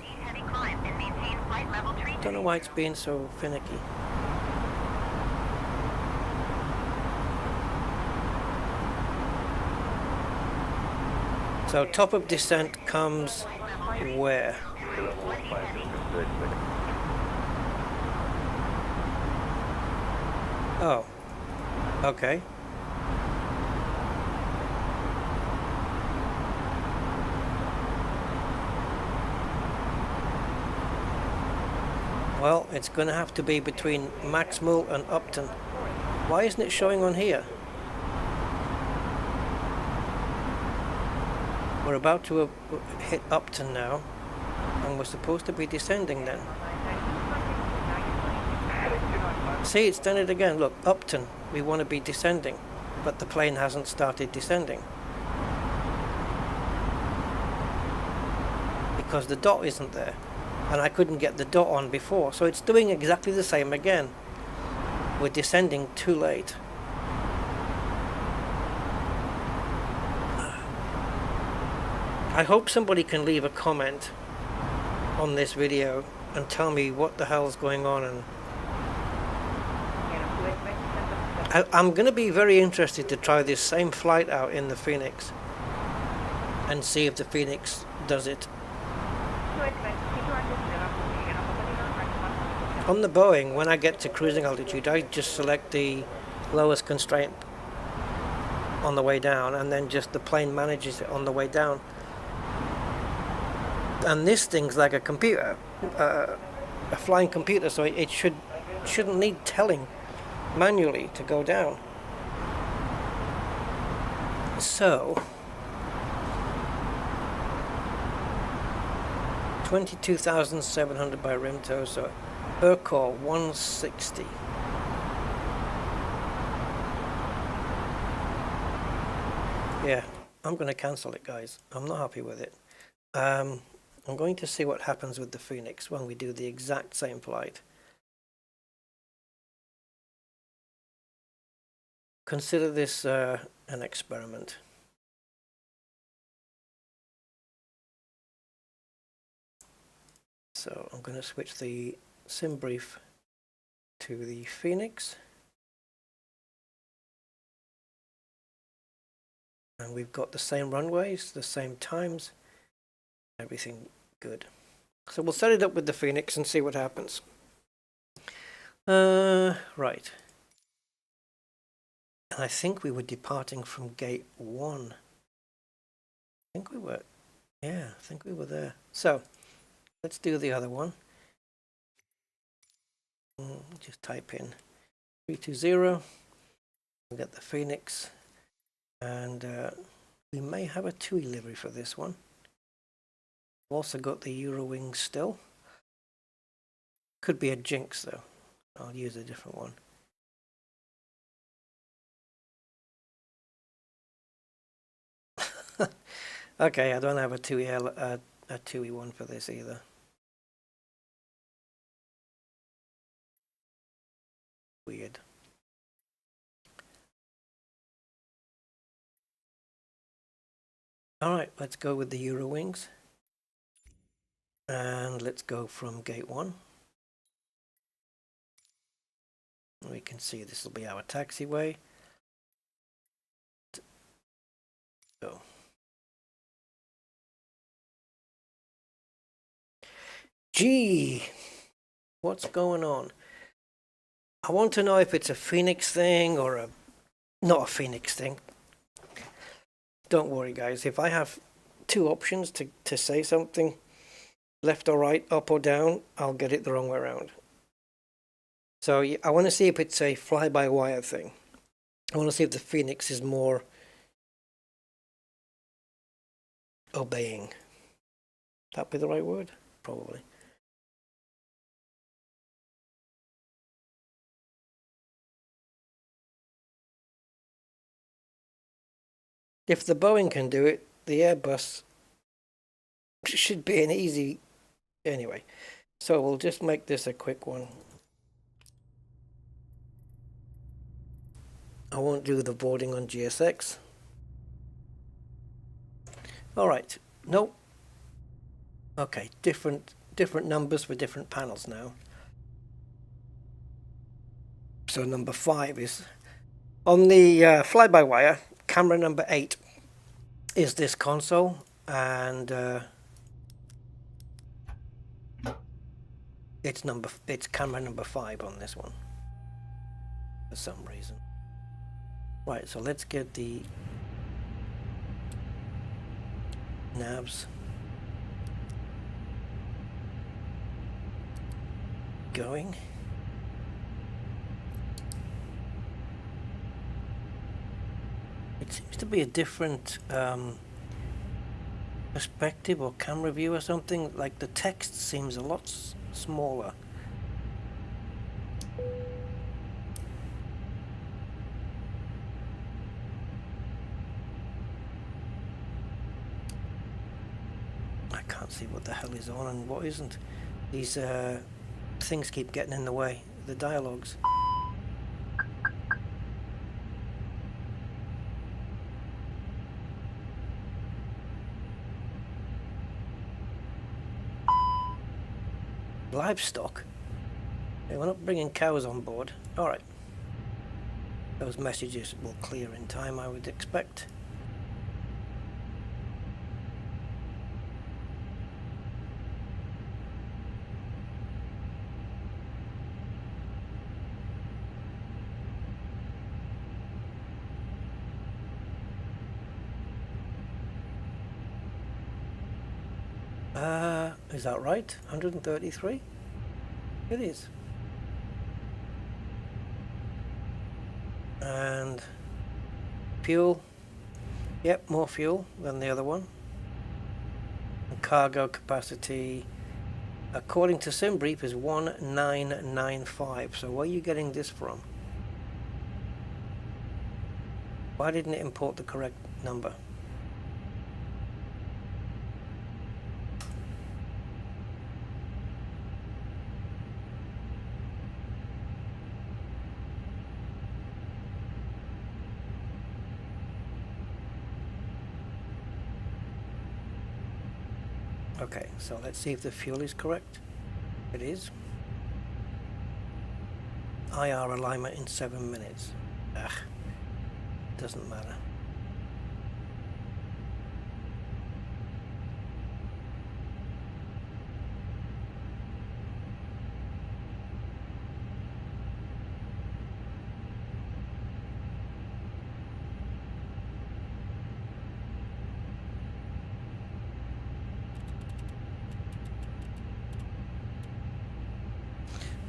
Speaker 1: don't know why it's being so finicky. So top of descent comes where? Oh, okay. Well, it's going to have to be between Maximal and Upton. Why isn't it showing on here? We're about to hit Upton now, and we're supposed to be descending then. See, it's done it again. Look, Upton, we want to be descending, but the plane hasn't started descending. Because the dot isn't there. And I couldn't get the dot on before. So it's doing exactly the same again. We're descending too late. I hope somebody can leave a comment on this video and tell me what the hell's going on. And I'm going to be very interested to try this same flight out in the Phoenix and see if the Phoenix does it. On the Boeing, when I get to cruising altitude, I just select the lowest constraint on the way down, and then just the plane manages it on the way down. And this thing's like a computer, a flying computer, so it shouldn't need telling manually to go down. So 22,700 by Rimto, so Virpil 160. Yeah, I'm going to cancel it, guys. I'm not happy with it. I'm going to see what happens with the Phoenix when we do the exact same flight. Consider this an experiment. So I'm going to switch the sim brief to the Phoenix. And we've got the same runways, the same times, everything good. So we'll set it up with the Phoenix and see what happens. Right. And I think we were departing from gate 1. I think we were, yeah, I think we were there. So let's do the other one. Just type in 320, we'll get the Phoenix, and we may have a TUI livery for this one. We've also got the Eurowings still. Could be a Jinx though. I'll use a different one. Okay, I don't have a TUI one for this either. Weird. All right, let's go with the Eurowings. And let's go from gate 1. We can see this will be our taxiway. Go. Gee, what's going on? I want to know if it's a Phoenix thing or not a Phoenix thing. Don't worry, guys. If I have two options to say something, left or right, up or down, I'll get it the wrong way around. So I want to see if it's a fly-by-wire thing. I want to see if the Phoenix is more obeying. That be the right word? Probably. If the Boeing can do it, the Airbus should be an easy... Anyway, so we'll just make this a quick one. I won't do the boarding on GSX. Alright, nope. Okay, different numbers for different panels now. So number 5 is... On the fly-by-wire, camera number 8 is this console, and it's camera number 5 on this one for some reason. Right, so let's get the navs going. It seems to be a different perspective or camera view or something. Like the text seems a lot smaller. I can't see what the hell is on and what isn't. These things keep getting in the way, the dialogues. Livestock? Hey, we're not bringing cows on board. Alright. Those messages will clear in time, I would expect. Is that right? 133? It is. And fuel. Yep, more fuel than the other one. And cargo capacity, according to SimBrief, is 1995. So where are you getting this from? Why didn't it import the correct number? Okay, so let's see if the fuel is correct. It is. IR alignment in 7 minutes. Ugh, doesn't matter.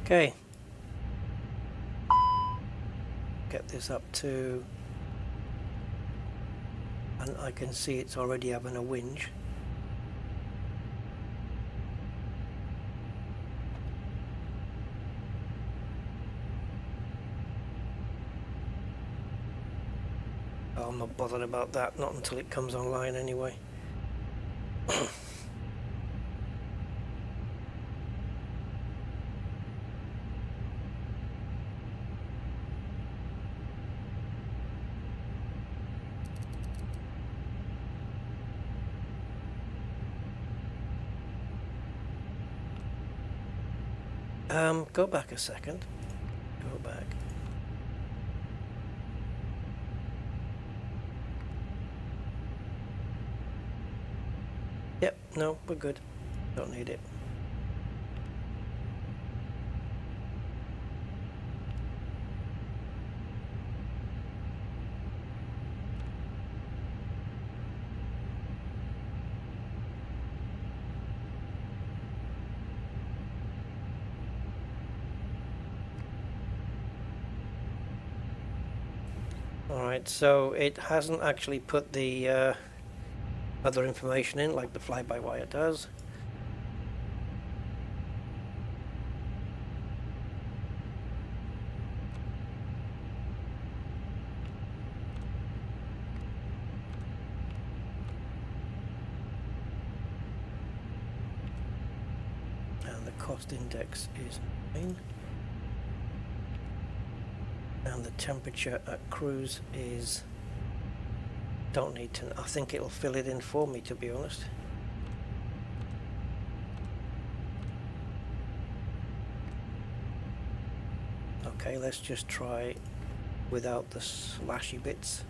Speaker 1: Okay, get this up to, and I can see it's already having a whinge. Oh, I'm not bothered about that, not until it comes online anyway. Go back a second. Go back. Yep, no, we're good. Don't need it. Alright, so it hasn't actually put the other information in like the fly-by-wire does. And the cost index is 9. And the temperature at cruise is, don't need to, I think it'll fill it in for me, to be honest. Okay, let's just try without the slashy bits.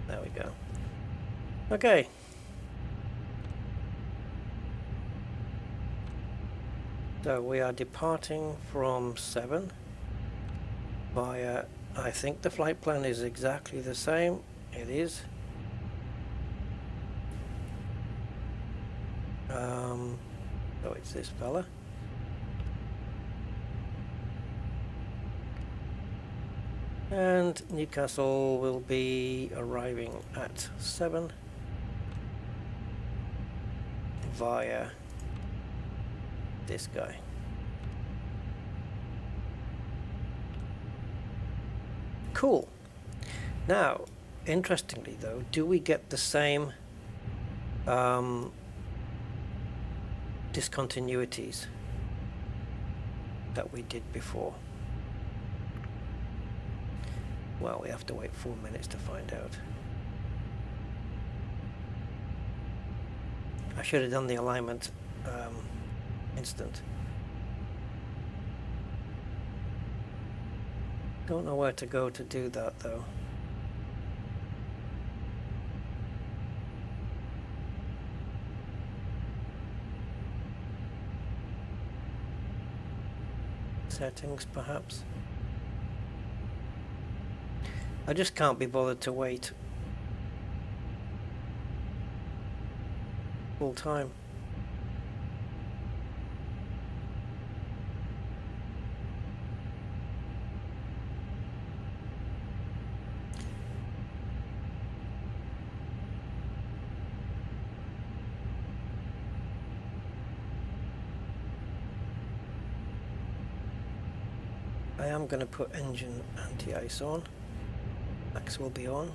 Speaker 1: There we go. Okay. So we are departing from 7 via, I think the flight plan is exactly the same. It is. So it's this fella. And Newcastle will be arriving at 7 via this guy. Cool. Now interestingly though, do we get the same discontinuities that we did before? Well, we have to wait 4 minutes to find out. I should have done the alignment instant. Don't know where to go to do that though. Settings perhaps. I just can't be bothered to wait full time. I am going to put engine anti-ice on. Max will be on.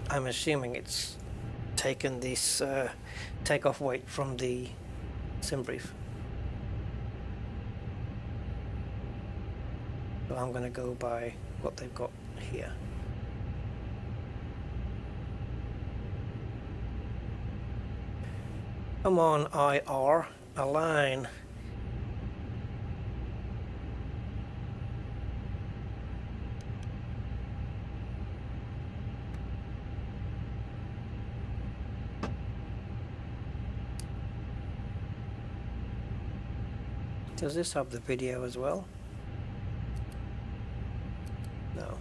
Speaker 1: I'm assuming it's taken this takeoff weight from the sim brief. So I'm going to go by what they've got here. Come on, IR, align. Does this have the video as well? No.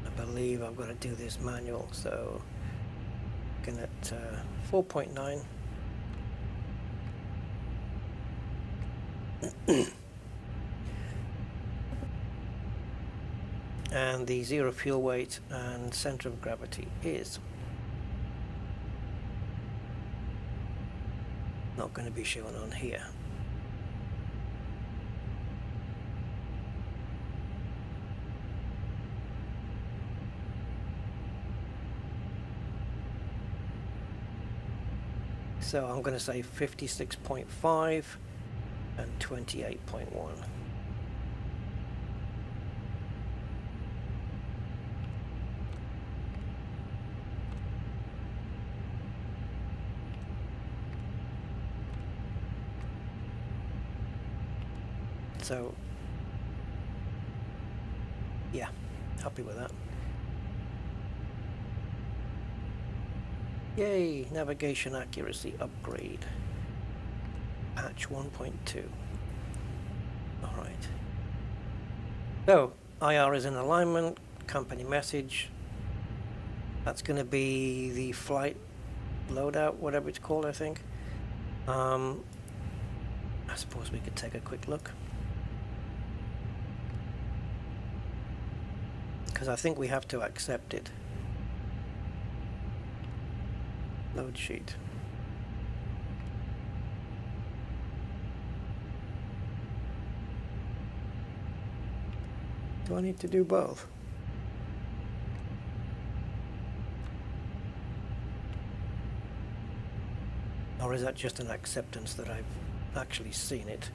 Speaker 1: I believe I've got to do this manual, so looking at 4.9. And the zero fuel weight and center of gravity is not going to be shown on here. So I'm going to say 56.5 and 28.1. So, yeah, happy with that. Yay, navigation accuracy upgrade. Patch 1.2. Alright. So, IR is in alignment, company message. That's going to be the flight loadout, whatever it's called, I think. I suppose we could take a quick look. Because I think we have to accept it. Load sheet. Do I need to do both? Or is that just an acceptance that I've actually seen it?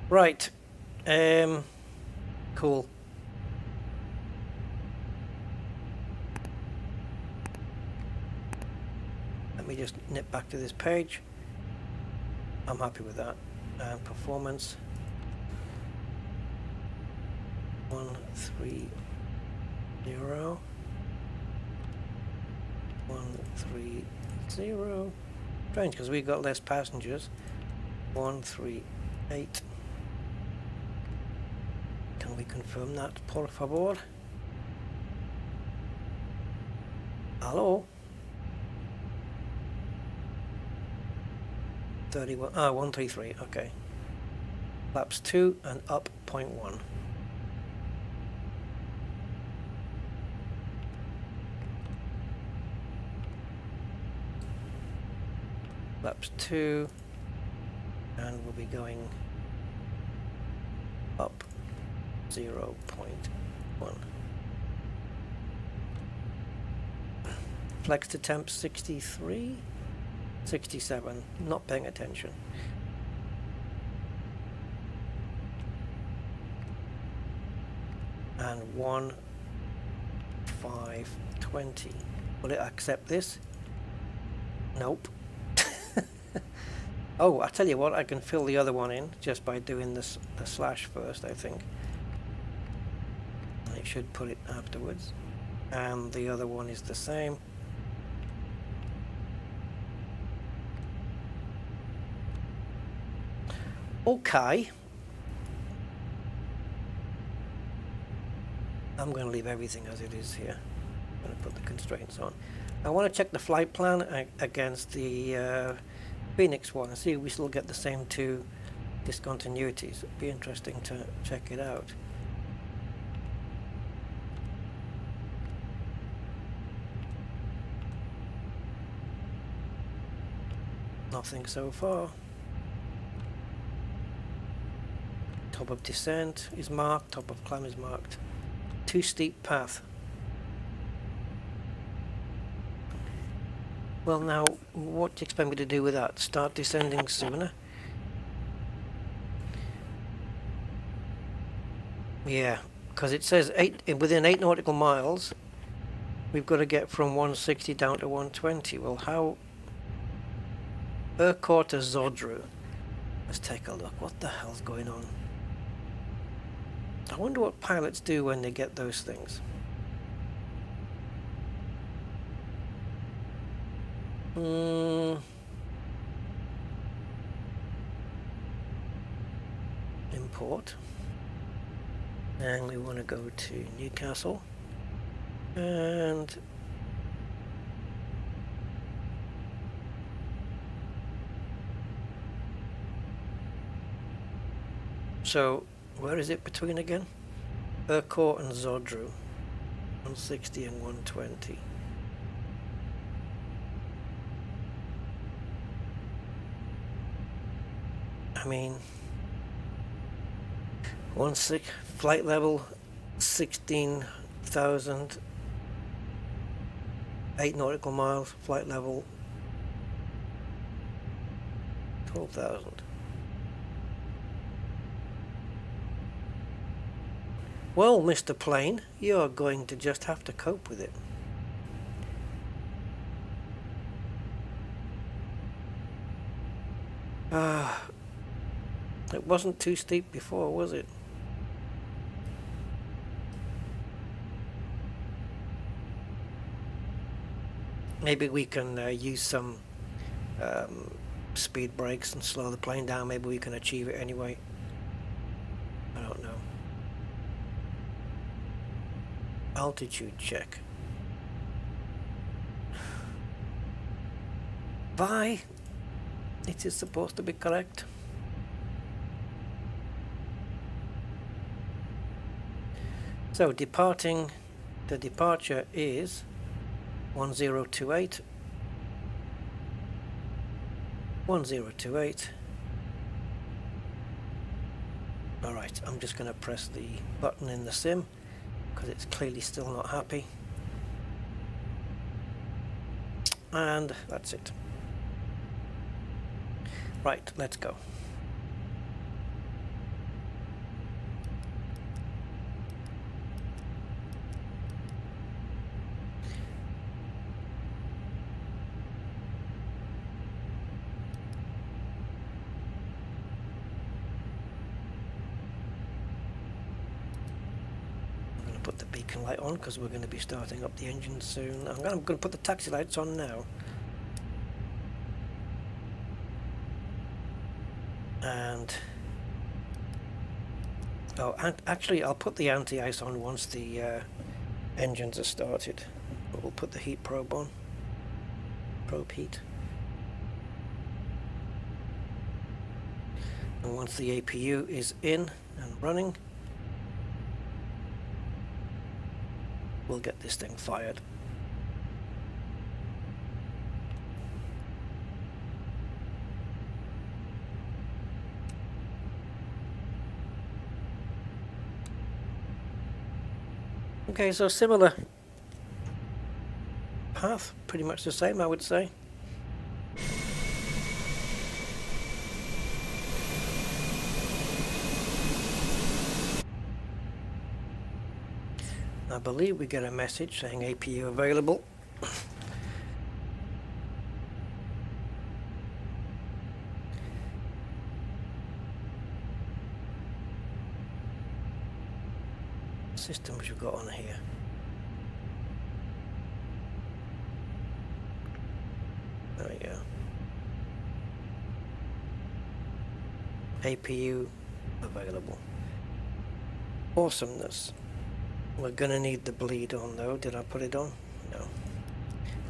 Speaker 1: Right. Cool. Let me just nip back to this page. I'm happy with that. And performance 130 130. Strange, because we got less passengers. 138. Can we confirm that, por favor? Hello? 31, 133, okay. Flaps 2 and up 0.1. Flaps 2, and we'll be going up 0.1. Flex to temp 63, 67, not paying attention. And 1,520. Will it accept this? Nope. Oh, I tell you what, I can fill the other one in just by doing the slash first, I think. And it should put it afterwards. And the other one is the same. Okay. I'm going to leave everything as it is here. I'm going to put the constraints on. I want to check the flight plan against the Phoenix one and see if we still get the same two discontinuities. It'd be interesting to check it out. Nothing so far. Top of descent is marked, top of climb is marked. Too steep path. Well, now, what do you expect me to do with that? Start descending sooner? Yeah, because it says within 8 nautical miles, we've got to get from 160 down to 120. Well, how? Urquhart to Zodru. Let's take a look. What the hell's going on? I wonder what pilots do when they get those things. Import. And we want to go to Newcastle. And so where is it between again? Urquhart and Zodru. 160 and 120. I mean, flight level 16,000, 8 nautical miles, flight level 12,000. Well, Mr. Plane, you're going to just have to cope with it. It wasn't too steep before, was it? Maybe we can use some speed brakes and slow the plane down. Maybe we can achieve it anyway. I don't know. Altitude check. Why? It is supposed to be correct. So the departure is 1028. 1028. Alright, I'm just going to press the button in the sim because it's clearly still not happy. And that's it. Right, let's go. Put the beacon light on because we're going to be starting up the engine soon. I'm going to put the taxi lights on now. And actually I'll put the anti-ice on once the engines are started. But we'll put the heat probe on. Probe heat. And once the APU is in and running, we'll get this thing fired. Okay, so similar path, pretty much the same, I would say. I believe we get a message saying APU available. Systems you've got on here. There we go. APU available. Awesomeness. We're gonna need the bleed on though. Did I put it on? No.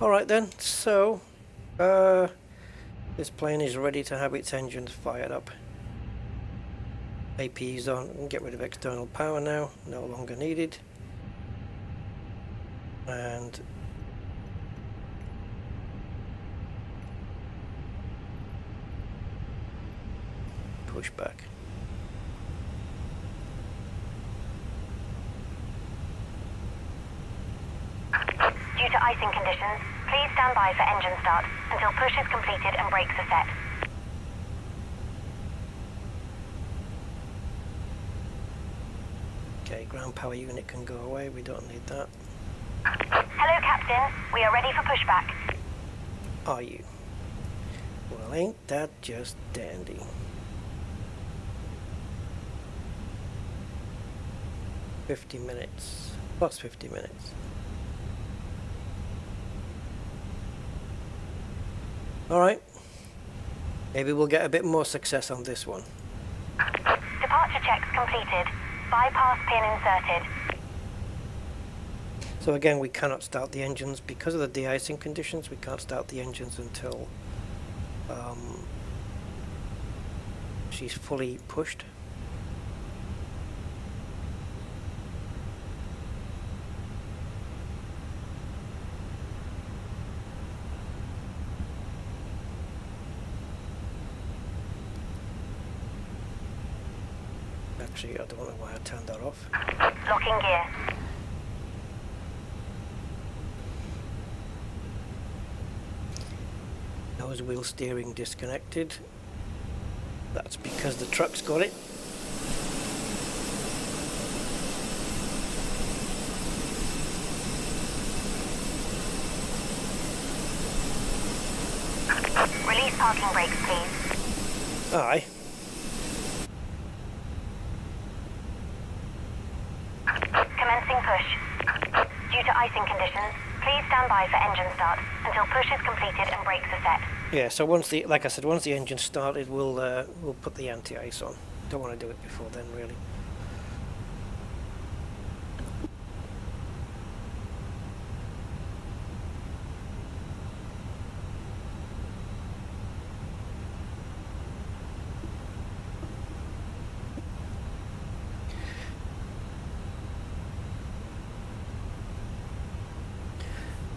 Speaker 1: Alright then, so this plane is ready to have its engines fired up. APU's on, and get rid of external power now, no longer needed. And push back.
Speaker 5: Due to icing conditions, please stand by for engine start until push is completed and brakes are set.
Speaker 1: Okay, ground power unit can go away, we don't need that.
Speaker 5: Hello, Captain. We are ready for pushback.
Speaker 1: Are you? Well, ain't that just dandy. +50 minutes. +50 minutes. Alright. Maybe we'll get a bit more success on this one.
Speaker 5: Departure checks completed. Bypass pin inserted.
Speaker 1: So again, we cannot start the engines because of the de-icing conditions. We can't start the engines until she's fully pushed. Actually, I don't know why I turned that off.
Speaker 5: Locking gear.
Speaker 1: Nose wheel steering disconnected. That's because the truck's got it.
Speaker 5: Release parking brakes, please.
Speaker 1: Aye.
Speaker 5: Commencing push. Due to icing conditions, please stand by for engine start until push is completed and brakes are set.
Speaker 1: Yeah, so once the, like I said, once the engine's started, we'll put the anti-ice on. Don't want to do it before then, really.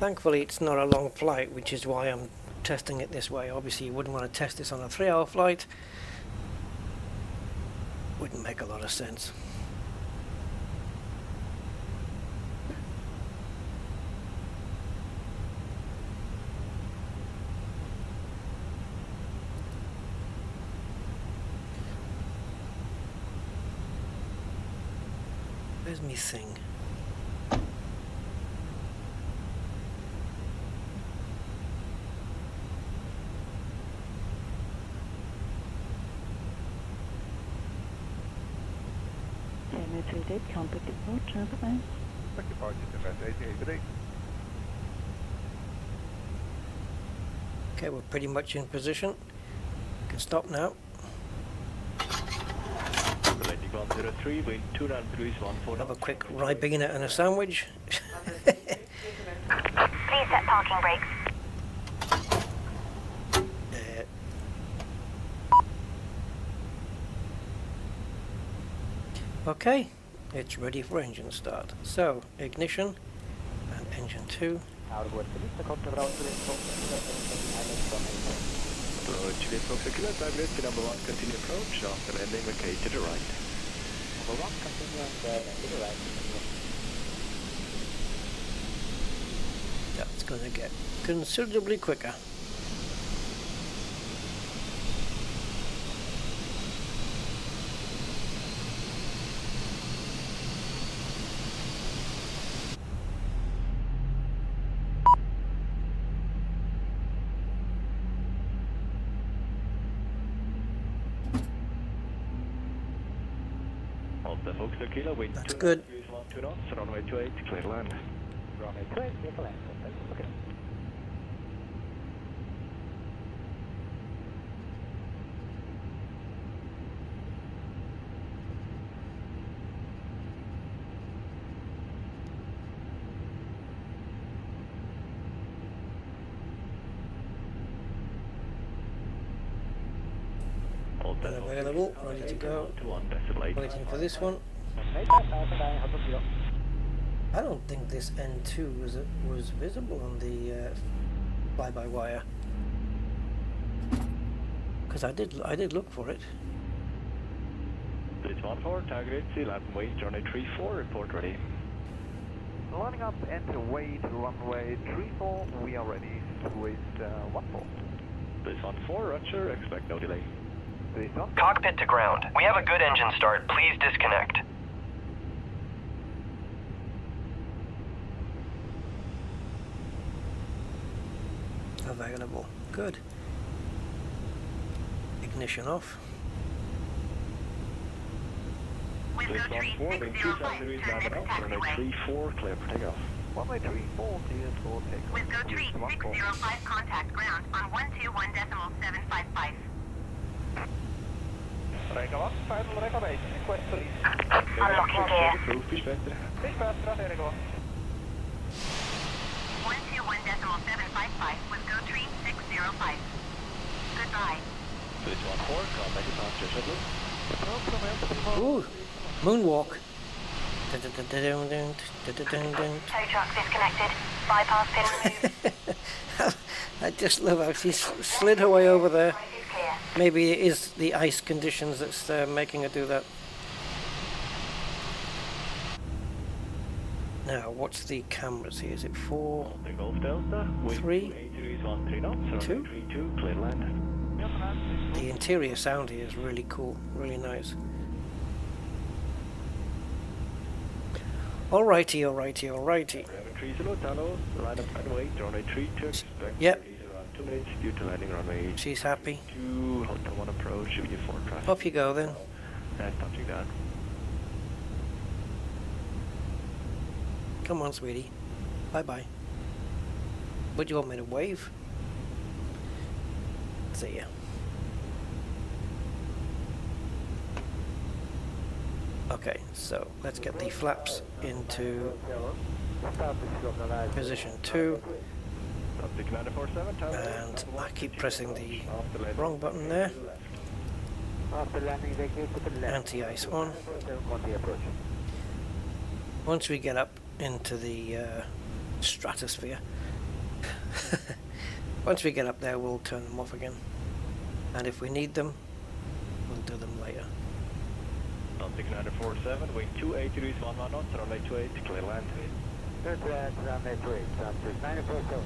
Speaker 1: Thankfully, it's not a long flight, which is why I'm testing it this way. Obviously, you wouldn't want to test this on a 3-hour flight. Wouldn't make a lot of sense. Where's me thing?
Speaker 8: Contact report, bye-bye.
Speaker 6: Thank you, Party FS88.
Speaker 1: Okay, we're pretty much in position. We can stop now.
Speaker 6: Landing 103, wind 293
Speaker 1: Have a quick rye beginner and a sandwich.
Speaker 5: Please set parking brakes.
Speaker 1: Okay, it's ready for engine start. So, ignition and engine 2.
Speaker 6: Chile Fox Kilo, Tablet to number 1, continue approach, after landing, vacate to the right. Number 1, continue and to the right.
Speaker 1: That's going to get considerably quicker.
Speaker 6: Delta Fox Kilo, wind
Speaker 1: That's
Speaker 6: 2
Speaker 1: good.
Speaker 6: 2 knots, runway 28, clear land. Runway 28, clear land. Okay.
Speaker 1: Available, ready to go. Waiting for this one. I don't think this N2 was visible on the fly-by-wire, because I did look for it.
Speaker 6: Bridge 14, target 11 weight, runway 34, report ready.
Speaker 8: Lining up, enter weight, runway 34, we are ready. With 14.
Speaker 6: Bridge 14, roger, expect no delay.
Speaker 7: Cockpit to ground. We have a good engine start. Please disconnect.
Speaker 1: Available. Good. Ignition off.
Speaker 6: Bridge 14, wind 2,000 degrees, landing up, runway 34, clear for takeoff.
Speaker 8: Runway 34, clear for takeoff.
Speaker 5: With go tree 605, contact ground on 121.755.
Speaker 8: Record 1, final record 8, request release.
Speaker 5: Unlocking gear.
Speaker 6: Proof, bis später.
Speaker 8: Bis später, there you go.
Speaker 5: 121.755 with go tree 605. Goodbye.
Speaker 6: Bridge 14, contact departure shuttle.
Speaker 1: Ooh, moonwalk.
Speaker 5: Tow truck disconnected. Bypass pin removed.
Speaker 1: I just love how she slid her way over there.
Speaker 5: Right is clear.
Speaker 1: Maybe it is the ice conditions that's making her do that. Now, what's the cameras here? Is it 4?
Speaker 6: The Golf Delta, wind
Speaker 1: 3,
Speaker 6: 8 degrees 13 knots, runway
Speaker 1: 2.
Speaker 6: 32, clear land.
Speaker 1: The interior sound here is really cool, really nice. Alrighty, alrighty, alrighty.
Speaker 6: Line up and wait, runway 32, expect
Speaker 1: Yep.
Speaker 6: release around 2 minutes due to landing runway
Speaker 1: She's happy.
Speaker 6: 2, hotel 1 approach, with your 4 traffic.
Speaker 1: Off you go then.
Speaker 6: And touching down.
Speaker 1: Come on, sweetie. Bye-bye. Would you want me to wave? See ya. Okay, so let's get the flaps into position 2.
Speaker 6: Subject 947, tower.
Speaker 1: And I keep pressing the wrong button there. Anti-ice on. Once we get up into the stratosphere, once we get up there, we'll turn them off again. And if we need them, we'll do them later.
Speaker 6: Subject 947, wind 28 degrees 11 knots, runway 28, clear land.
Speaker 8: Good, runway 28, subject 947.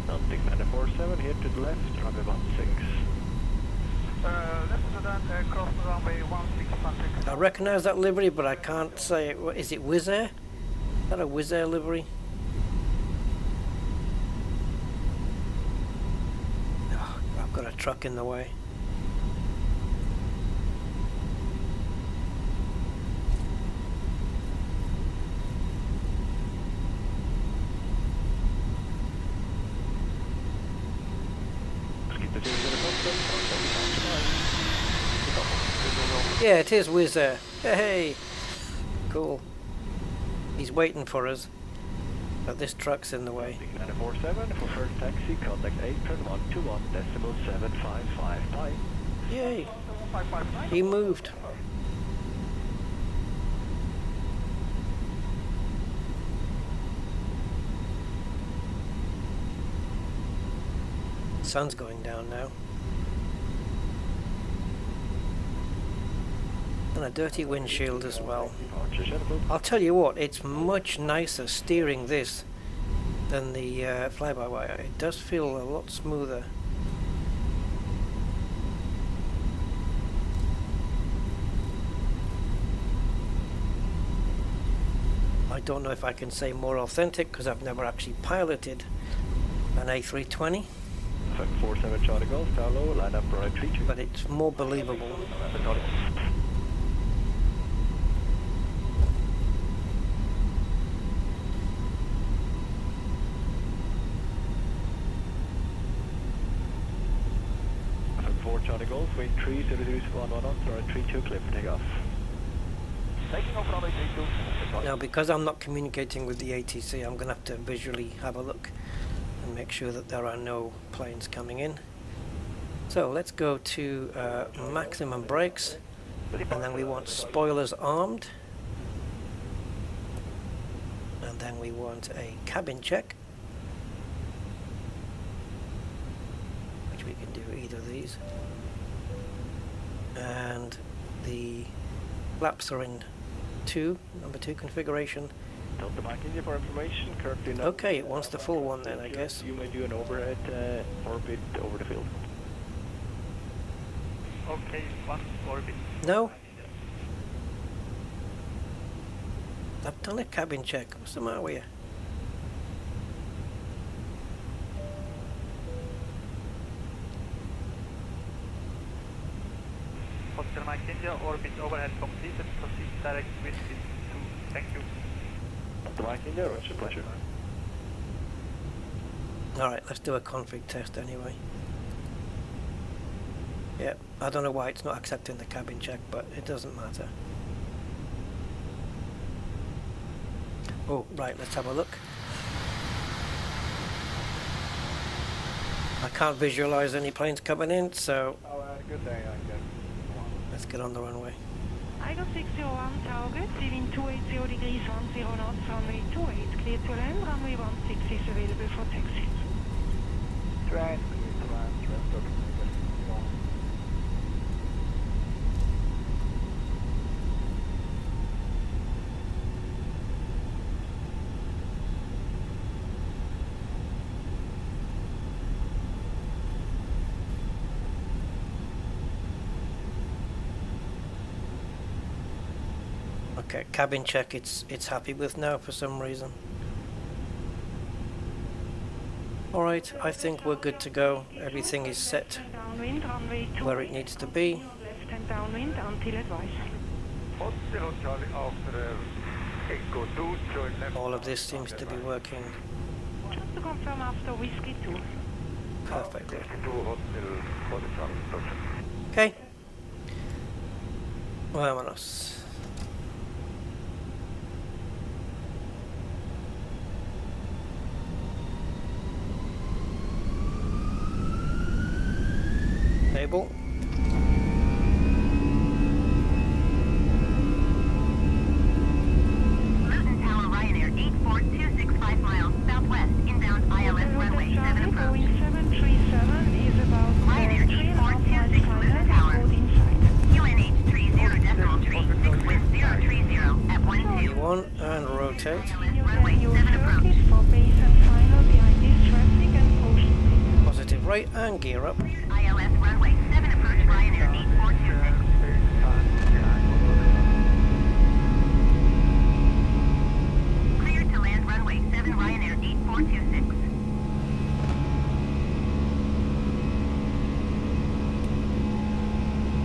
Speaker 6: Subject 947, here to the left, runway 16.
Speaker 8: Left to that, cross runway 16,
Speaker 1: I recognise that livery, but I can't say it. Is it Wizz Air? Is that a Wizz Air livery? Oh, I've got a truck in the way. Yeah, it is Wizz Air. Hey, cool. He's waiting for us, but this truck's in the way.
Speaker 6: 947 for first taxi, contact apron 121.755. Bye.
Speaker 1: Yay! He moved. Sun's going down now. And a dirty windshield as well. I'll tell you what, it's much nicer steering this than the fly-by-wire. It does feel a lot smoother. I don't know if I can say more authentic because I've never actually piloted an A320.
Speaker 6: 47 Charlie Golf, down low, line up right 32.
Speaker 1: But it's more believable.
Speaker 6: Charlie Golf, wait 303111, right 32, clear for takeoff. Taking off runway 32.
Speaker 1: Now, because I'm not communicating with the ATC, I'm going to have to visually have a look and make sure that there are no planes coming in. So let's go to maximum brakes, and then we want spoilers armed, and then we want a cabin check, which we can do either of these, and the flaps are in number 2 configuration.
Speaker 6: Delta Mike India for information, currently not.
Speaker 1: Okay, it wants the full one then, I guess.
Speaker 6: You may do an overhead orbit over the field.
Speaker 8: Okay, one orbit.
Speaker 1: No. I've done a cabin check. What's the matter with you?
Speaker 8: Hotel Mike India, orbit overhead completed, proceed direct with it to, thank you.
Speaker 6: Delta Mike India, it's a pleasure.
Speaker 1: Alright, let's do a config test anyway. Yeah, I don't know why it's not accepting the cabin check, but it doesn't matter. Oh, right, let's have a look. I can't visualize any planes coming in, so
Speaker 6: Good day, I guess.
Speaker 1: let's get on the runway.
Speaker 5: Igo 601 target, leaving 280 degrees 10 knots, runway 28, clear to land, runway 16 is available for taxi.
Speaker 6: Train, clear to land, rest of the
Speaker 1: Okay, cabin check it's happy with now for some reason. Alright, I think we're good to go. Everything is set where it needs to be.
Speaker 5: Left and downwind until advice.
Speaker 8: Hotel Charlie after Echo 2, join left.
Speaker 1: All of this seems to be working
Speaker 5: Just to confirm after Whiskey 2.
Speaker 1: perfectly.
Speaker 8: 2 Hotel for the Charlie station.
Speaker 1: Okay. Vámonos. Table.
Speaker 5: Luton Tower Ryanair 84265 miles southwest, inbound ILS runway 7 approach. 737 is about Ryanair 8426 Luton Tower. UNH 30.36 with 030 at 12.
Speaker 1: E1 and rotate.
Speaker 5: Runway 7 approach. For base and final behind this traffic and post.
Speaker 1: Positive right and gear up.
Speaker 5: ILS runway 7 approach Ryanair 8426. Cleared to land runway 7 Ryanair 8426.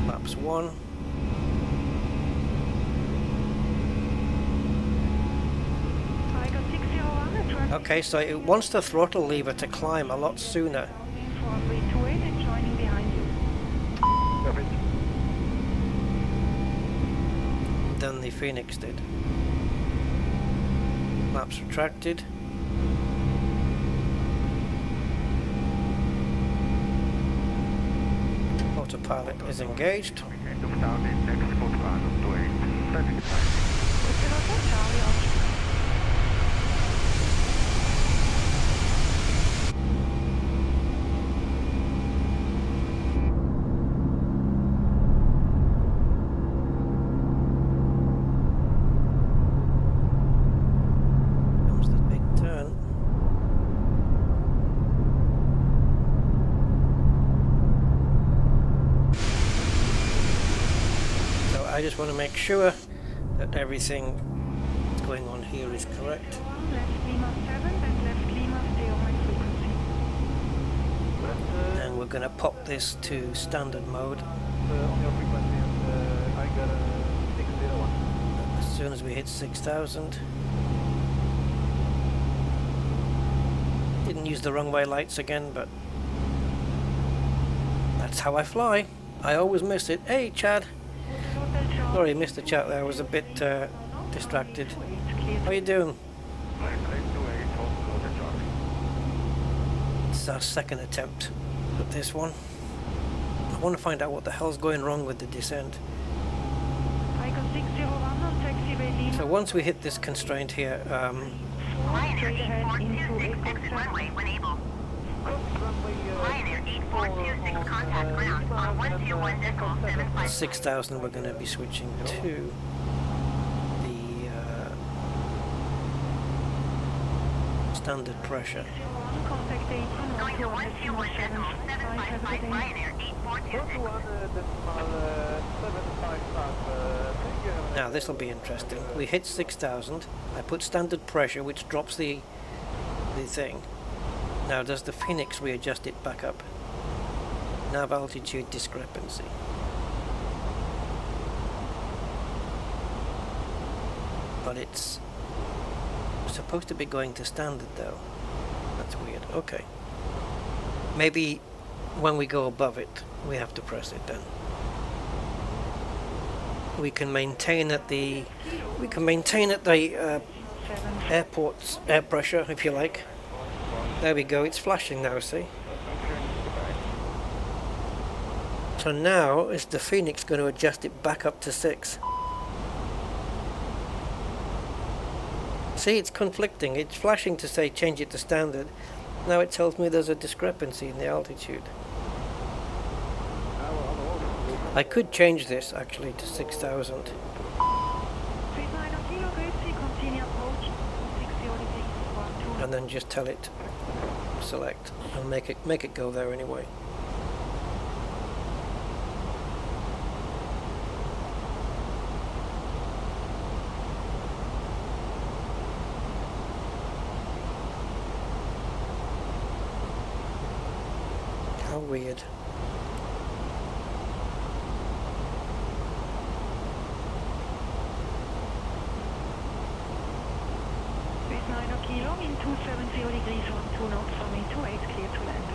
Speaker 1: Flaps 1.
Speaker 5: Igo 601 traffic.
Speaker 1: Okay, so it wants the throttle lever to climb a lot sooner.
Speaker 5: Runway 28 and joining behind you.
Speaker 6: Perfect.
Speaker 1: than the Phoenix did. Maps retracted. Autopilot is engaged. Comes the big turn. So I just want to make sure that everything going on here is correct.
Speaker 5: Left Lima 7 and left Lima, stay on my frequency.
Speaker 1: And we're going to pop this to standard mode
Speaker 8: On your frequency, and I got a 601.
Speaker 1: as soon as we hit 6,000. Didn't use the runway lights again, but that's how I fly. I always miss it. Hey, Chad. Sorry, missed the chat there. I was a bit distracted. How you doing? This is our second attempt at this one. I want to find out what the hell's going wrong with the descent.
Speaker 5: Icon 601 on taxiway Lima.
Speaker 1: So once we hit this constraint here,
Speaker 5: Straight ahead into
Speaker 3: Exit runway when able.
Speaker 8: Runway
Speaker 3: Ryanair 8426 contact ground on 121.75.
Speaker 1: 6,000 we're going to be switching to the standard pressure.
Speaker 5: contact 18
Speaker 3: Going to 121.75 Ryanair 8426.
Speaker 1: Now this will be interesting. We hit 6,000. I put standard pressure, which drops the thing. Now does the Phoenix readjust it back up? Nav altitude discrepancy. But it's supposed to be going to standard though. That's weird. Okay. Maybe when we go above it, we have to press it then. We can maintain at the airport's air pressure, if you like. There we go. It's flashing now. See. So now is the Phoenix going to adjust it back up to 6? See, it's conflicting. It's flashing to say change it to standard. Now it tells me there's a discrepancy in the altitude. I could change this actually to 6,000. And then just tell it select and make it go there anyway. How weird.
Speaker 5: With 9 kilo in 270 degrees on 2 knots, runway 28 clear to land.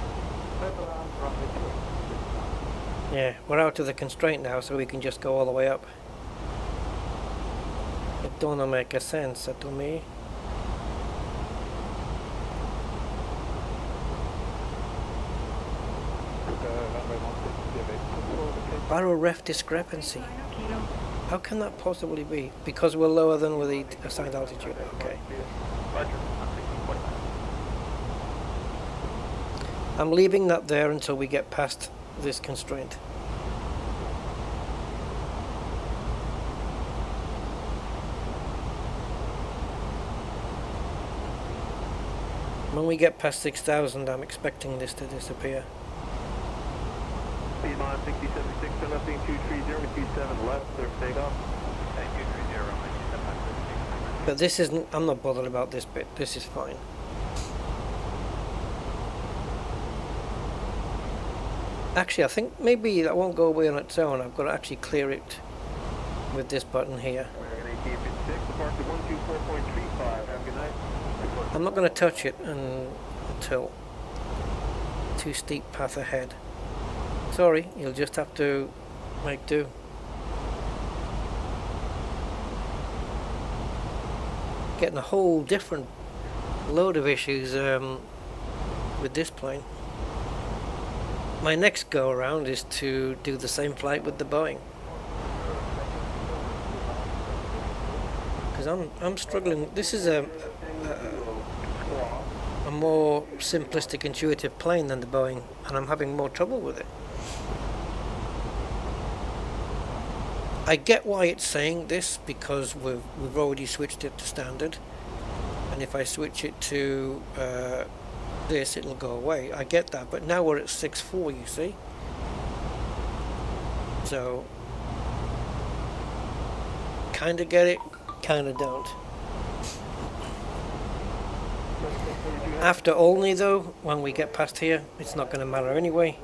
Speaker 1: Yeah, we're out of the constraint now, so we can just go all the way up. It don't make a sense to me. Barrel ref discrepancy. How can that possibly be? Because we're lower than with the assigned altitude. Okay. I'm leaving that there until we get past this constraint. When we get past 6,000, I'm expecting this to disappear.
Speaker 8: Speed line 6076, turn left being 230, 27 left, clear for takeoff. Thank you, 30,
Speaker 1: But this isn't, I'm not bothered about this bit, this is fine. Actually, I think maybe that won't go away on its own. I've got to actually clear it with this button here. I'm not going to touch it until too steep path ahead. Sorry, you'll just have to make do. getting a whole different load of issues with this plane. My next go around is to do the same flight with the Boeing, because I'm struggling. This is a more simplistic, intuitive plane than the Boeing, and I'm having more trouble with it. I get why it's saying this, because we've already switched it to standard, and if I switch it to this, it'll go away. I get that, but now we're at 6.4, you see. So, kinda get it, kinda don't. After Olney though, when we get past here, it's not going to matter anyway.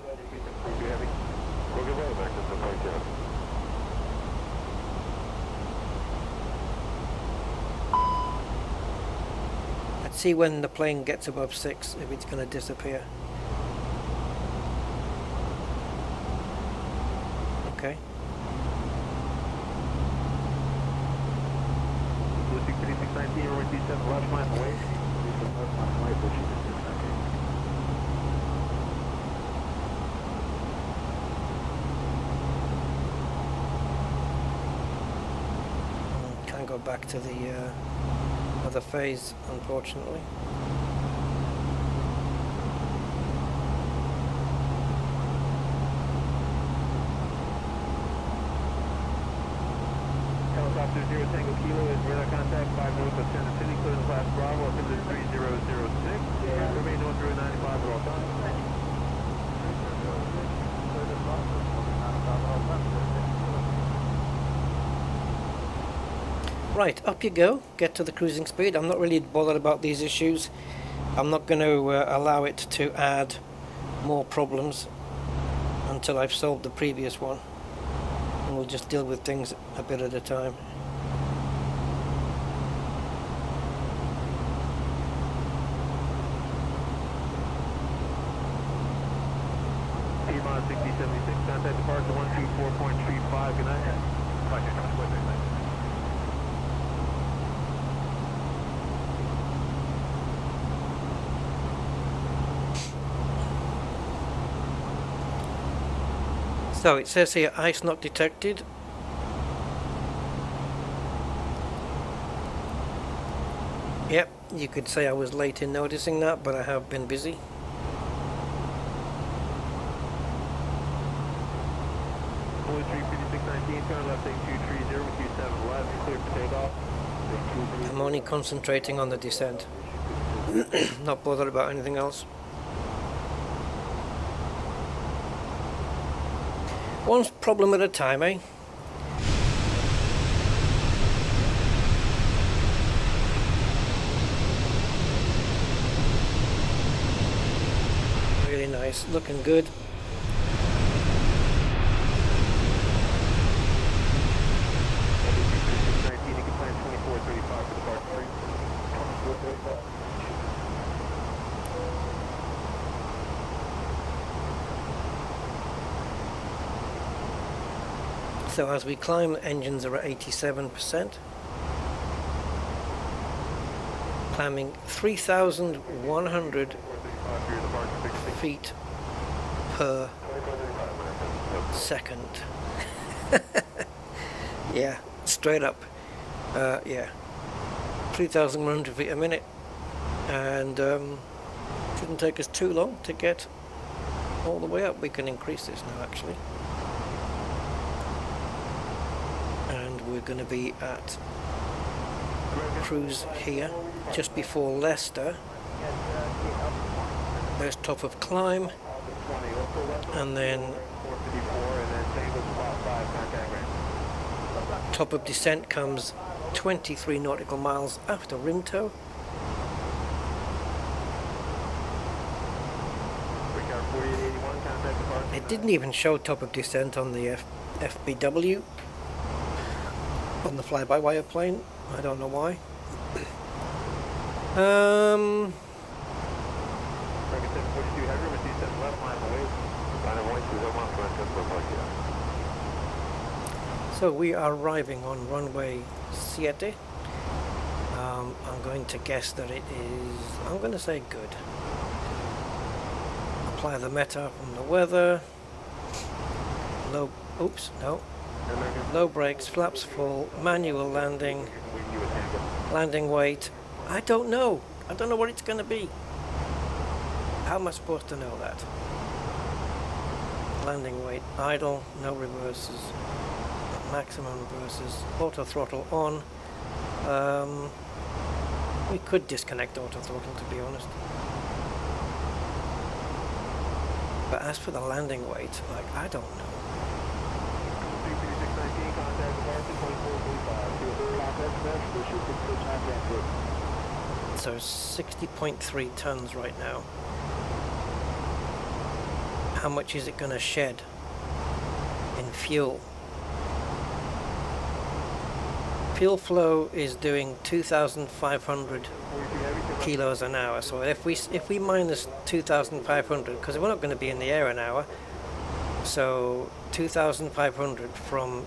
Speaker 1: Let's see when the plane gets above 6 if it's going to disappear. Okay. Can't go back to the other phase, unfortunately.
Speaker 8: Helicopter 0 Tango Kilo is radar contact 5 north of Center City, clear the class Bravo, up into 3006. Remain north 095 at all times.
Speaker 1: Right, up you go. Get to the cruising speed. I'm not really bothered about these issues. I'm not going to allow it to add more problems until I've solved the previous one. And we'll just deal with things a bit at a time.
Speaker 8: T-Mod 6076, contact departure 124.35, good night.
Speaker 1: So it says here, ice not detected. Yep, you could say I was late in noticing that, but I have been busy.
Speaker 8: Boy 35619, turn left 8230 with 27 left, clear for takeoff.
Speaker 1: I'm only concentrating on the descent. Not bothered about anything else. One problem at a time, eh? Really nice, looking good. So as we climb, engines are at 87%. Climbing 3,100 feet per second. Yeah, straight up. Yeah, 3,100 feet a minute. And shouldn't take us too long to get all the way up. We can increase this now, actually. We're going to be at cruise here just before Leicester. There's top of climb, and then top of descent comes 23 nautical miles after Rinto. It didn't even show top of descent on the FBW. On the fly-by-wire plane, I don't know why. So we are arriving on runway 7. I'm going to guess that it is, I'm going to say good. Apply the meta from the weather. Low, oops, no. Low brakes, flaps full, manual landing, landing weight. I don't know. I don't know what it's going to be. How am I supposed to know that? Landing weight, idle, no reverses, maximum reverses, auto throttle on. We could disconnect auto throttle, to be honest. But as for the landing weight, like, I don't know. So 60.3 tons right now. How much is it going to shed in fuel? Fuel flow is doing 2,500 kilos an hour. So if we minus 2,500, because we're not going to be in the air an hour, so 2,500 from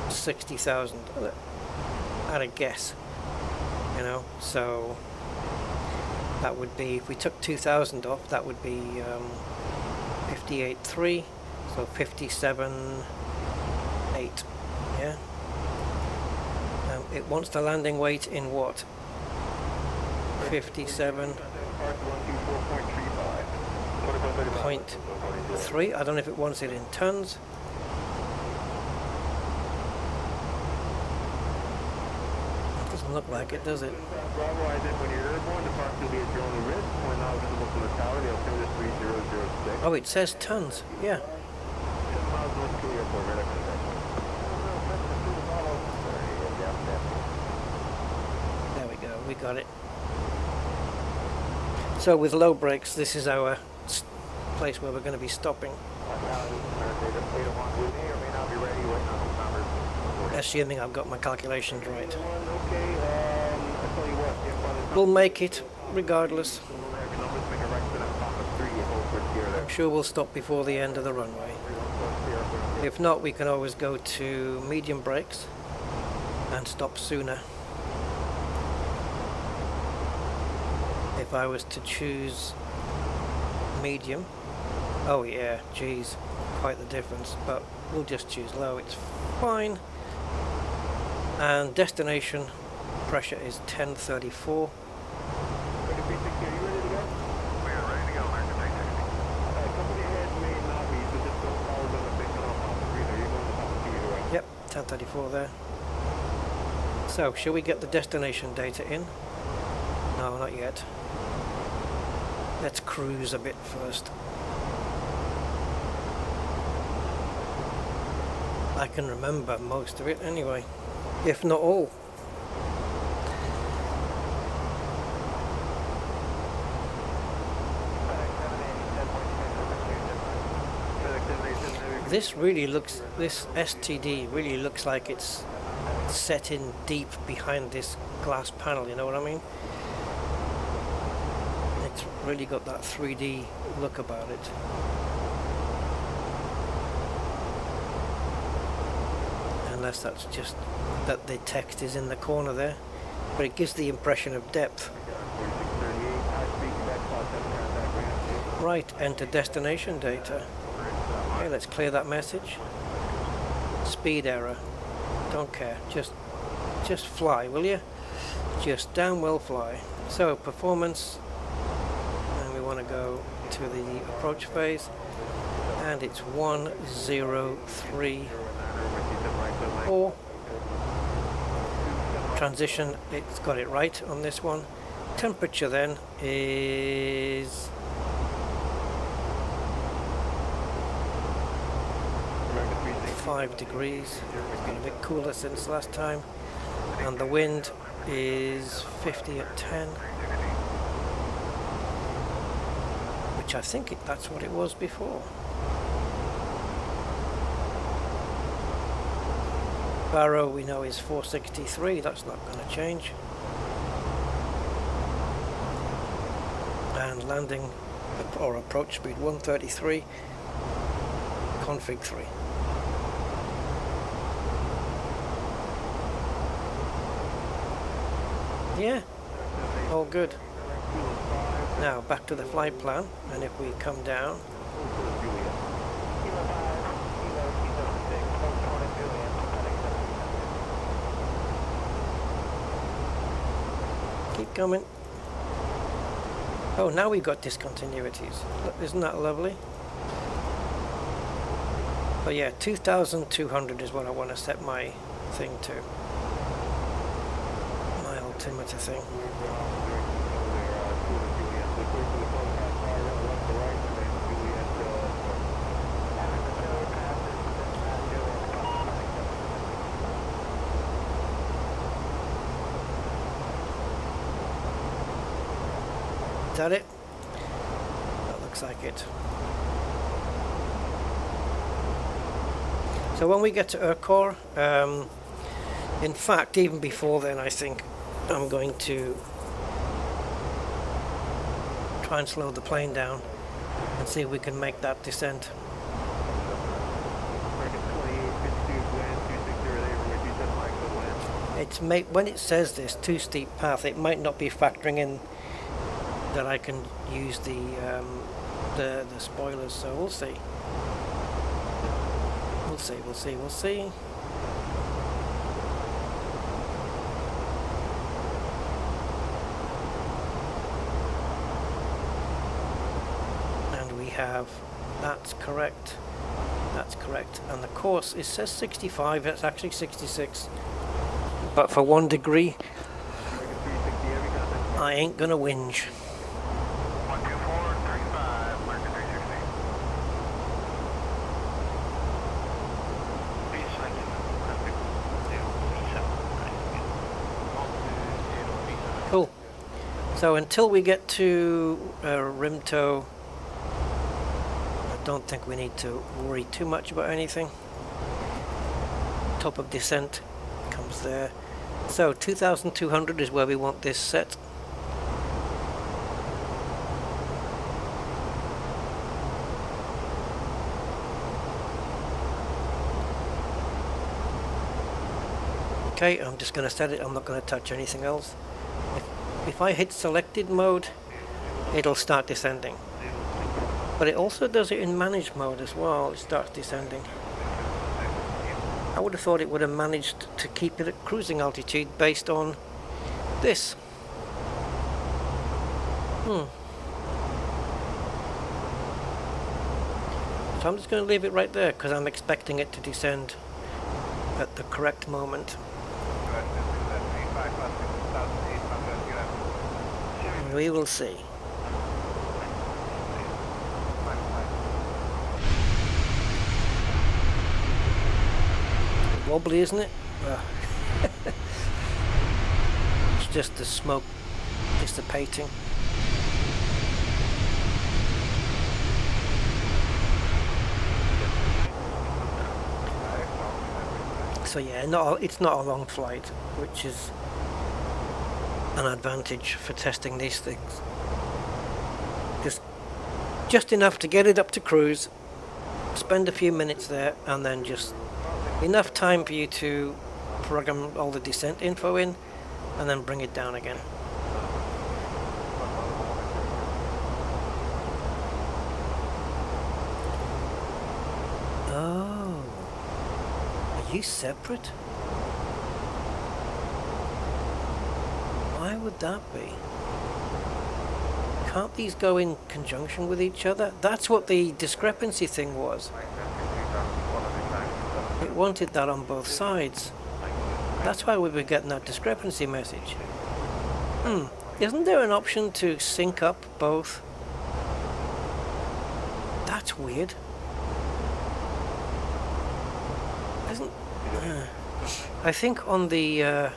Speaker 1: 60,000 at a guess, you know. So that would be, if we took 2,000 off, that would be 58.3, so 57.8. Yeah. It wants the landing weight in what? 57.3. I don't know if it wants it in tons. It doesn't look like it, does it? Oh, it says tons. Yeah. There we go. We got it. So with low brakes, this is our place where we're going to be stopping. Assuming I've got my calculations right. We'll make it regardless. I'm sure we'll stop before the end of the runway. If not, we can always go to medium brakes and stop sooner. If I was to choose medium, oh yeah, geez, quite the difference, but we'll just choose low, it's fine. And destination pressure is 1034. Yep, 1034 there. So, shall we get the destination data in? No, not yet. Let's cruise a bit first. I can remember most of it anyway, if not all. This really looks, this STD really looks like it's set in deep behind this glass panel, you know what I mean? It's really got that 3D look about it. Unless that's just that the text is in the corner there, but it gives the impression of depth. Right, enter destination data. Okay, let's clear that message. Speed error. Don't care. Just fly, will you? Just damn well fly. So performance, and we want to go to the approach phase, and it's 1034. Transition, it's got it right on this one. Temperature then is 5 degrees. It's been a bit cooler since last time. And the wind is 50 at 10. Which I think that's what it was before. Barrow we know is 463, that's not going to change. And landing or approach speed 133, config 3. Yeah, all good. Now back to the flight plan, and if we come down, keep coming. Oh, now we've got discontinuities. Look, isn't that lovely? But yeah, 2,200 is what I want to set my thing to. My altimeter thing. Is that it? That looks like it. So when we get to Urquhart, in fact, even before then, I think I'm going to try and slow the plane down and see if we can make that descent. When it says this too steep path, it might not be factoring in that I can use the spoilers. So we'll see. We'll see. And we have, that's correct, and the course, it says 65, it's actually 66, but for 1 degree, I ain't gonna whinge. Cool. So until we get to Rimto, I don't think we need to worry too much about anything. Top of descent comes there. So 2,200 is where we want this set. Okay, I'm just going to set it. I'm not going to touch anything else. If I hit selected mode, it'll start descending. But it also does it in managed mode as well. It starts descending. I would have thought it would have managed to keep it at cruising altitude based on this. So I'm just going to leave it right there because I'm expecting it to descend at the correct moment. We will see. Wobbly, isn't it? It's just the smoke dissipating. So yeah, it's not a long flight, which is an advantage for testing these things. Just enough to get it up to cruise, spend a few minutes there, and then just enough time for you to program all the descent info in, and then bring it down again. Oh, are you separate? Why would that be? Can't these go in conjunction with each other? That's what the discrepancy thing was. It wanted that on both sides. That's why we were getting that discrepancy message. Isn't there an option to sync up both? That's weird. I think on the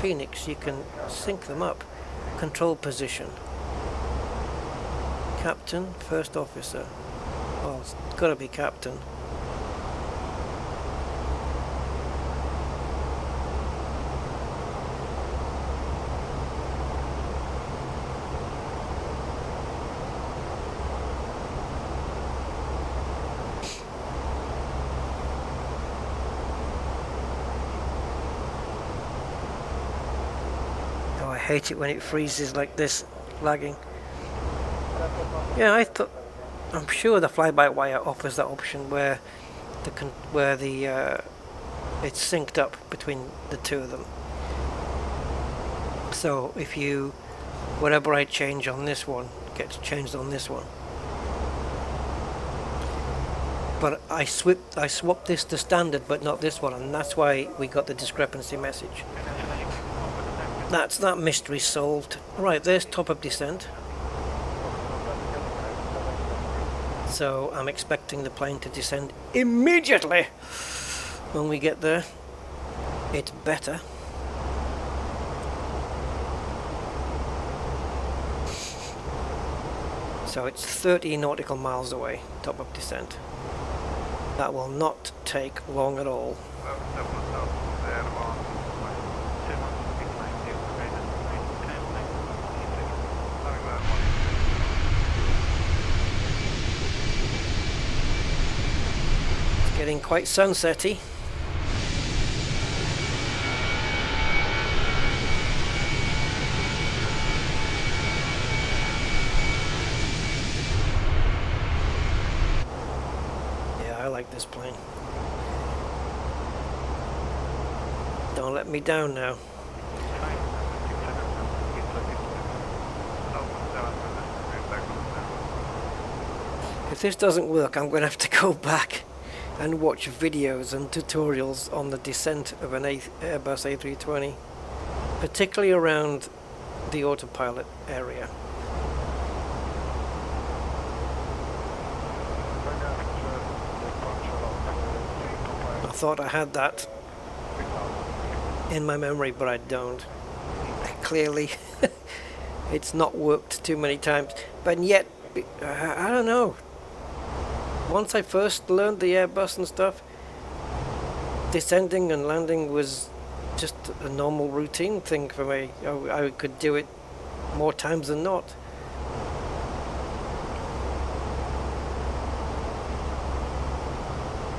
Speaker 1: Phoenix you can sync them up. Control position. Captain, first officer. Well, it's got to be captain. hate it when it freezes like this, lagging. Yeah, I'm sure the fly-by-wire offers that option where it's synced up between the two of them. So if whatever I change on this one gets changed on this one. But I swapped this to standard, but not this one, and that's why we got the discrepancy message. That's that mystery solved. Right, there's top of descent. So I'm expecting the plane to descend immediately when we get there. It's better. So it's 30 nautical miles away, top of descent. That will not take long at all. It's getting quite sunsetty. I like this plane. Don't let me down now. If this doesn't work, I'm going to have to go back and watch videos and tutorials on the descent of an Airbus A320, particularly around the autopilot area. I thought I had that in my memory, but I don't. Clearly, it's not worked too many times. But yet, I don't know. Once I first learned the Airbus and stuff, descending and landing was just a normal routine thing for me. I could do it more times than not.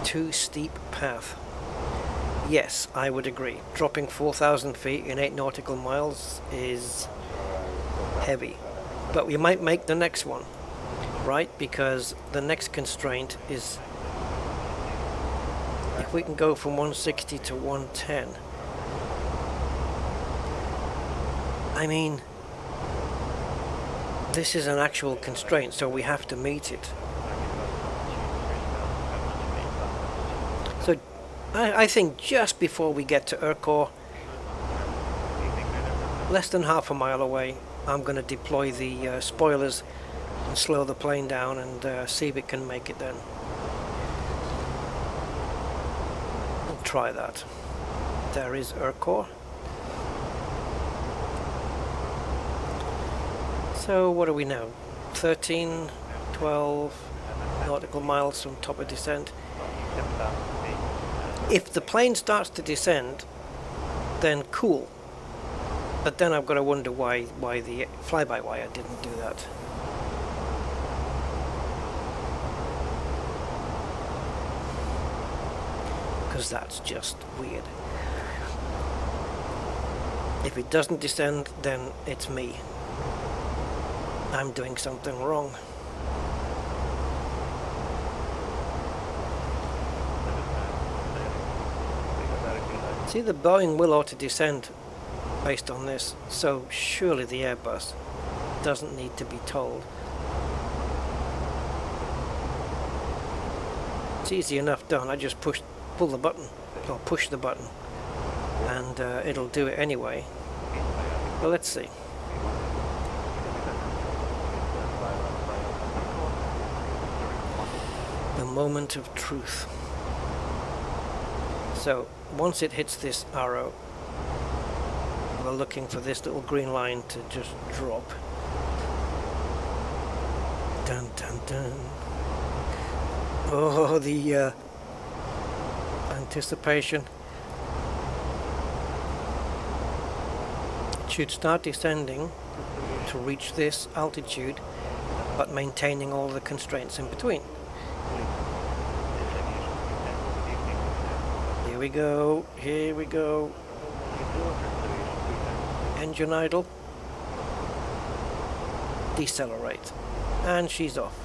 Speaker 1: Too steep path. Yes, I would agree. Dropping 4,000 feet in 8 nautical miles is heavy. But we might make the next one, right? Because the next constraint is if we can go from 160 to 110. I mean, this is an actual constraint, so we have to meet it. So I think just before we get to Urquhart, less than half a mile away, I'm going to deploy the spoilers and slow the plane down and see if it can make it then. We'll try that. There is Urquhart. So what are we now? 13, 12 nautical miles from top of descent. If the plane starts to descend, then cool. But then I've got to wonder why the fly-by-wire didn't do that. Because that's just weird. If it doesn't descend, then it's me. I'm doing something wrong. See, the Boeing will auto-descend based on this, so surely the Airbus doesn't need to be told. It's easy enough done. I just pull the button, or push the button, and it'll do it anyway. Well, let's see. The moment of truth. So once it hits this arrow, we're looking for this little green line to just drop. Dun dun dun. Oh, the anticipation. It should start descending to reach this altitude, but maintaining all the constraints in between. Here we go, here we go. engine idle, decelerate, and she's off.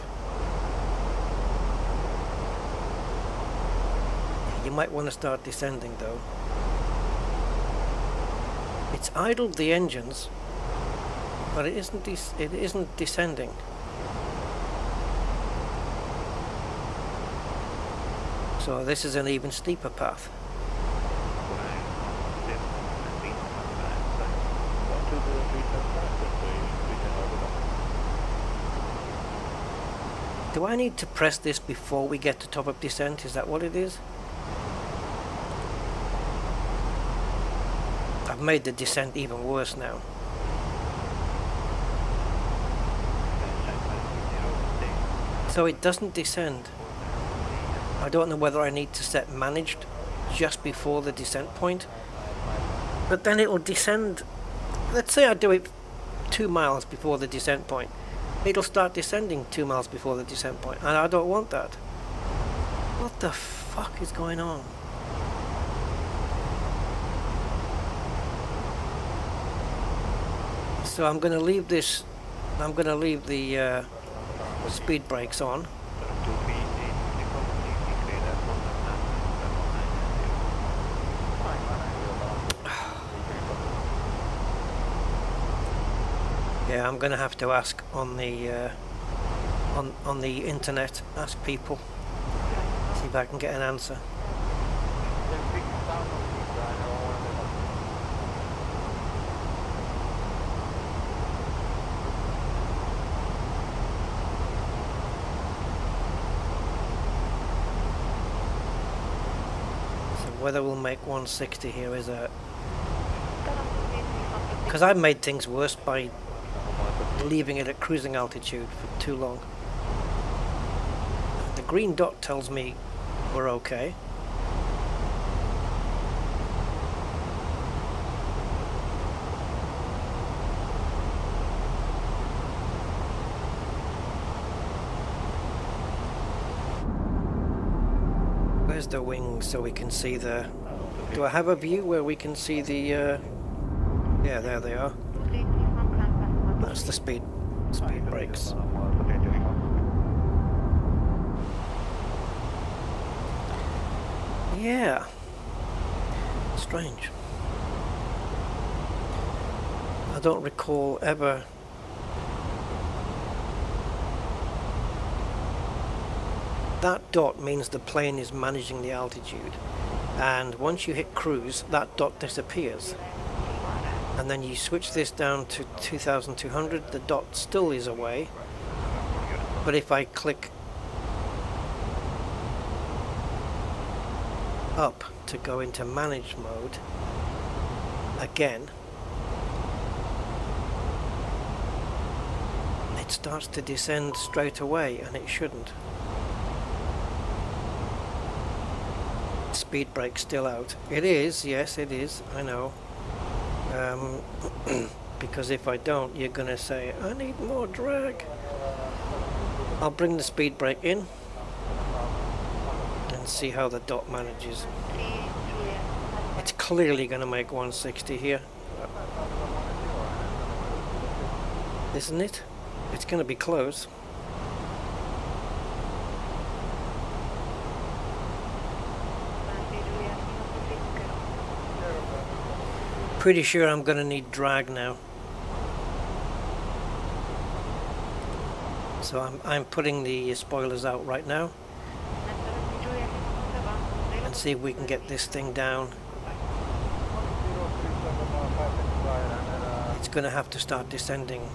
Speaker 1: You might want to start descending though. It's idled the engines, but it isn't descending. So this is an even steeper path. Do I need to press this before we get to top of descent? Is that what it is? I've made the descent even worse now. So it doesn't descend. I don't know whether I need to set managed just before the descent point. But then it will descend. Let's say I do it 2 miles before the descent point. It'll start descending 2 miles before the descent point, and I don't want that. What the fuck is going on? So I'm going to leave this. I'm going to leave the speed brakes on. Yeah, I'm going to have to ask on the internet, ask people, see if I can get an answer. So whether we'll make 160 here is a... Because I've made things worse by leaving it at cruising altitude for too long. The green dot tells me we're okay. Where's the wings so we can see the... Do I have a view where we can see the... Yeah, there they are. That's the speed brakes. Yeah. Strange. I don't recall ever... That dot means the plane is managing the altitude. And once you hit cruise, that dot disappears. And then you switch this down to 2200, the dot still is away. But if I click up to go into manage mode again, it starts to descend straight away, and it shouldn't. Speed brake still out. It is, yes it is, I know. Because if I don't, you're gonna say, I need more drag. I'll bring the speed brake in and see how the dot manages. It's clearly gonna make 160 here, isn't it? It's gonna be close. Pretty sure I'm going to need drag now. So I'm putting the spoilers out right now and see if we can get this thing down. It's going to have to start descending.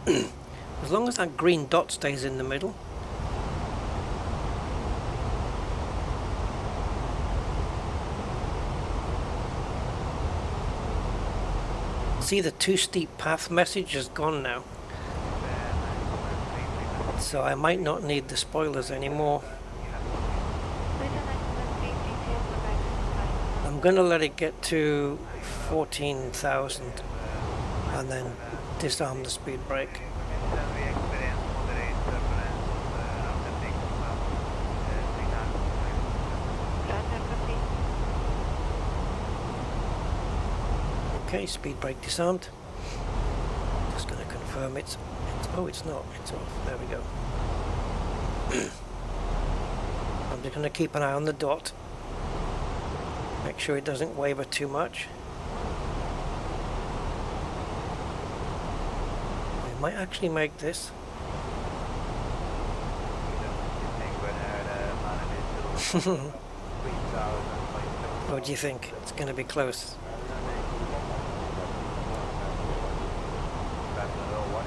Speaker 1: As long as that green dot stays in the middle. See, the too steep path message has gone now. So I might not need the spoilers anymore. I'm going to let it get to 14,000 and then disarm the speed brake. Okay, speed brake disarmed. Just going to confirm it's oh, it's not. It's off. There we go. I'm just going to keep an eye on the dot. Make sure it doesn't waver too much. We might actually make this. What do you think? It's going to be close.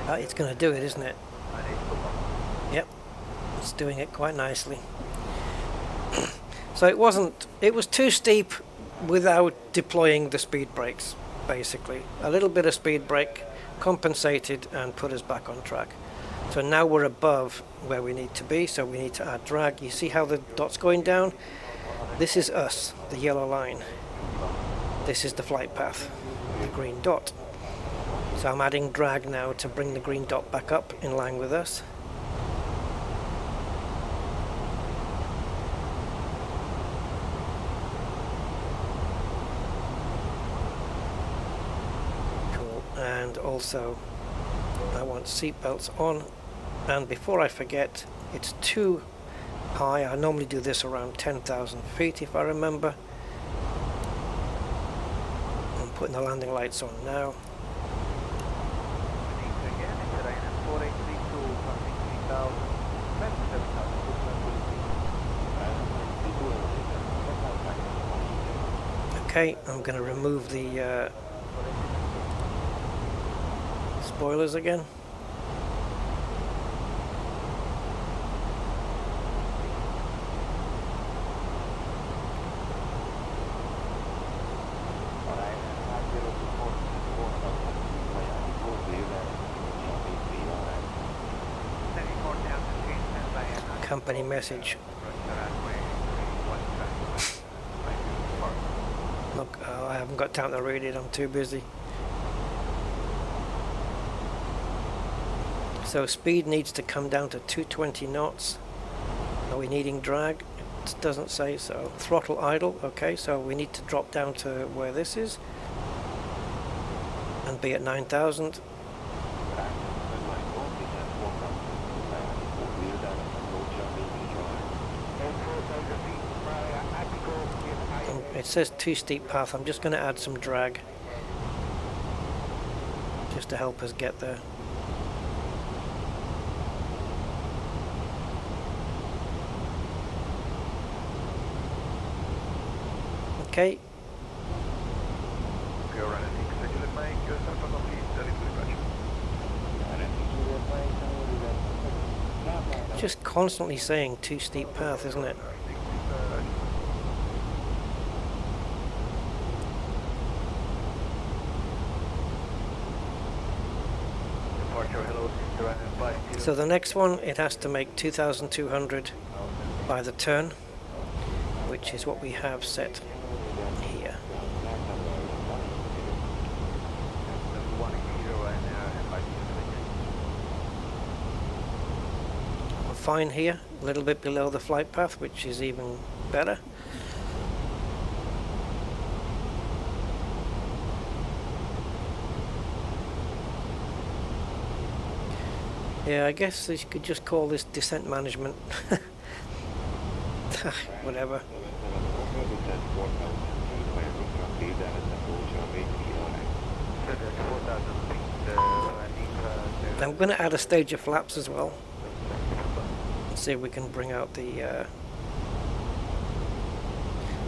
Speaker 1: It's going to do it, isn't it? Yep, it's doing it quite nicely. So it was too steep without deploying the speed brakes, basically. A little bit of speed brake compensated and put us back on track. So now we're above where we need to be, so we need to add drag. You see how the dot's going down? This is us, the yellow line. This is the flight path, the green dot. So I'm adding drag now to bring the green dot back up in line with us. Cool, and also I want seat belts on, and before I forget, it's too high. I normally do this around 10,000 feet if I remember. I'm putting the landing lights on now. Okay, I'm going to remove the spoilers again. Company message. Look, I haven't got time to read it, I'm too busy. So speed needs to come down to 220 knots. Are we needing drag? It doesn't say so. Throttle idle, okay, so we need to drop down to where this is and be at 9,000. It says too steep path. I'm just going to add some drag just to help us get there. Okay. Just constantly saying too steep path, isn't it? So the next one, it has to make 2,200 by the turn, which is what we have set here. We're fine here, a little bit below the flight path, which is even better. Yeah, I guess you could just call this descent management. Whatever. I'm going to add a stage of flaps as well. Let's see if we can bring out the...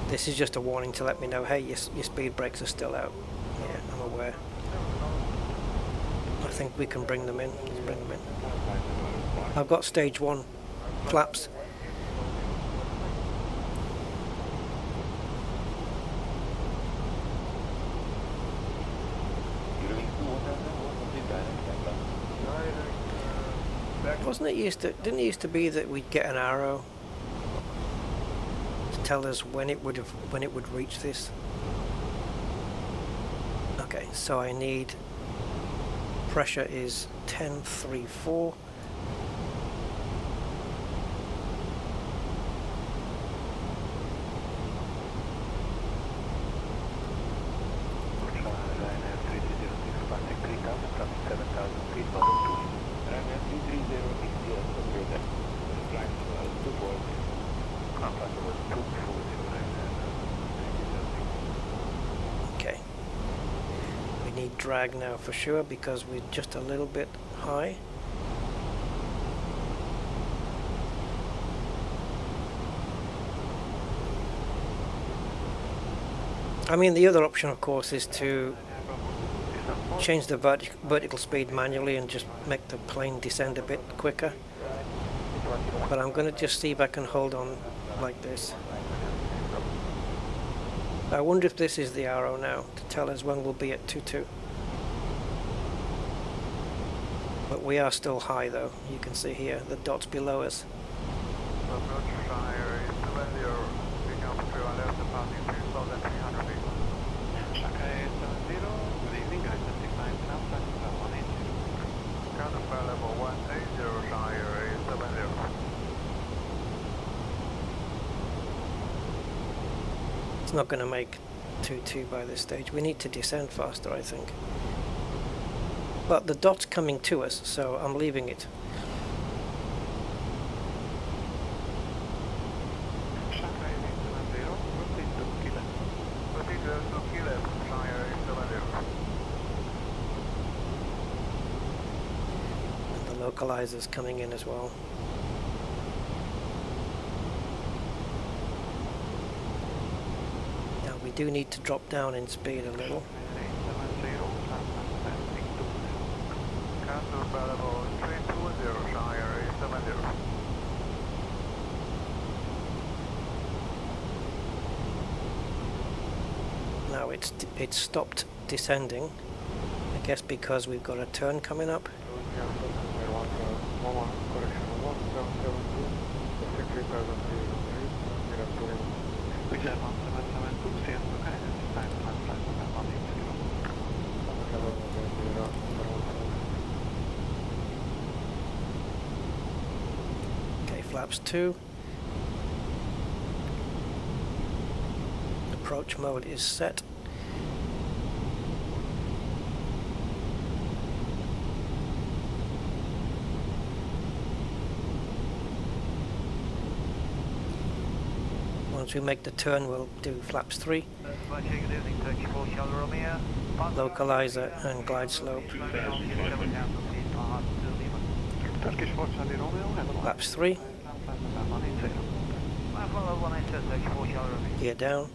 Speaker 1: This is just a warning to let me know, hey, your speed brakes are still out. Yeah, I'm aware. I think we can bring them in. Let's bring them in. I've got stage 1 flaps. Didn't it used to be that we'd get an arrow to tell us when it would reach this? Okay, so I need pressure is 1034. drag now for sure because we're just a little bit high. I mean, the other option of course is to change the vertical speed manually and just make the plane descend a bit quicker. But I'm going to just see if I can hold on like this. I wonder if this is the arrow now to tell us when we'll be at 2.2. But we are still high though, you can see here, the dots below us. It's not going to make 2.2 by this stage. We need to descend faster, I think. But the dot's coming to us, so I'm leaving it. And the localizer's coming in as well. We do need to drop down in speed a little. Now it's stopped descending, I guess because we've got a turn coming up. Okay, flaps 2. Approach mode is set. Once we make the turn, we'll do flaps 3. Localizer and glide slope. Flaps 3. Gear down.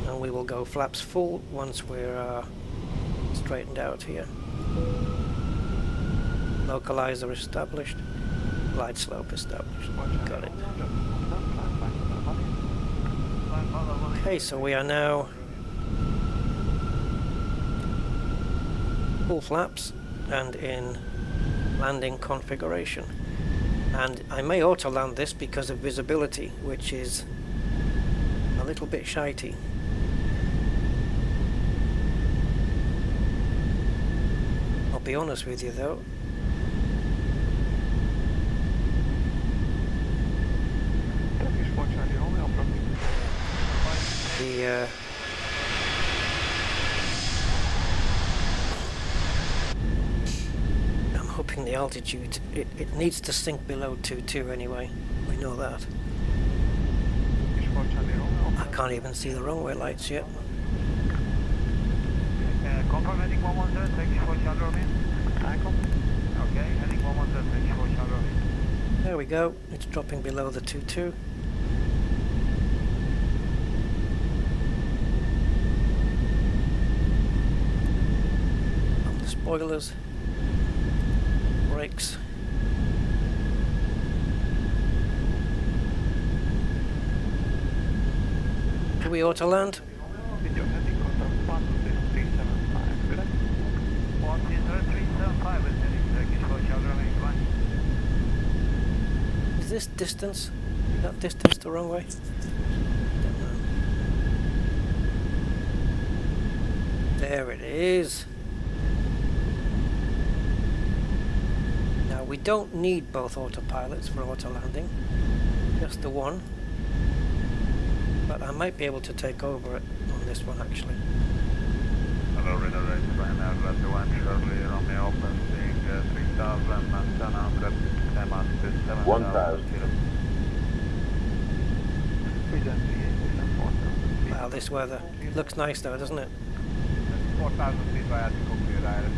Speaker 1: And we will go flaps full once we're straightened out here. Localizer established, glide slope established. Got it. Okay, so we are now full flaps and in landing configuration. And I may auto land this because of visibility, which is a little bit shitey. I'll be honest with you though. I'm hoping the altitude, it needs to sink below 2.2 anyway, we know that. I can't even see the runway lights yet.
Speaker 8: Confirm heading 117, thank you for Chandra Romeo. Okay, heading 117, thank you for Chandra Romeo.
Speaker 1: There we go, it's dropping below the 2.2. Spoilers, brakes. Do we auto land? Is this distance? That distance the wrong way? Don't know. There it is. We don't need both autopilots for auto landing, just the one, but I might be able to take over it on this one actually.
Speaker 8: Hello, radar race Ryanair, Letter 1, Charlie, Romeo, passing 3,700, 1000.
Speaker 9: 1,000.
Speaker 1: Wow, this weather. Looks nice though, doesn't it?
Speaker 8: 4000 feet via the cockpit, ILS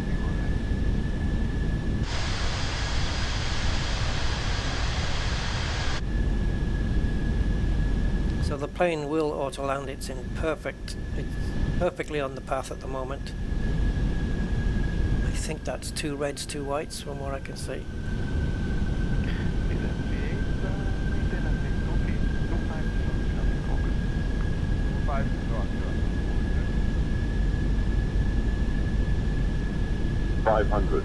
Speaker 8: V1.
Speaker 1: So the plane will auto land. It's perfectly on the path at the moment. I think that's 2 reds, 2 whites from what I can see.
Speaker 8: 500.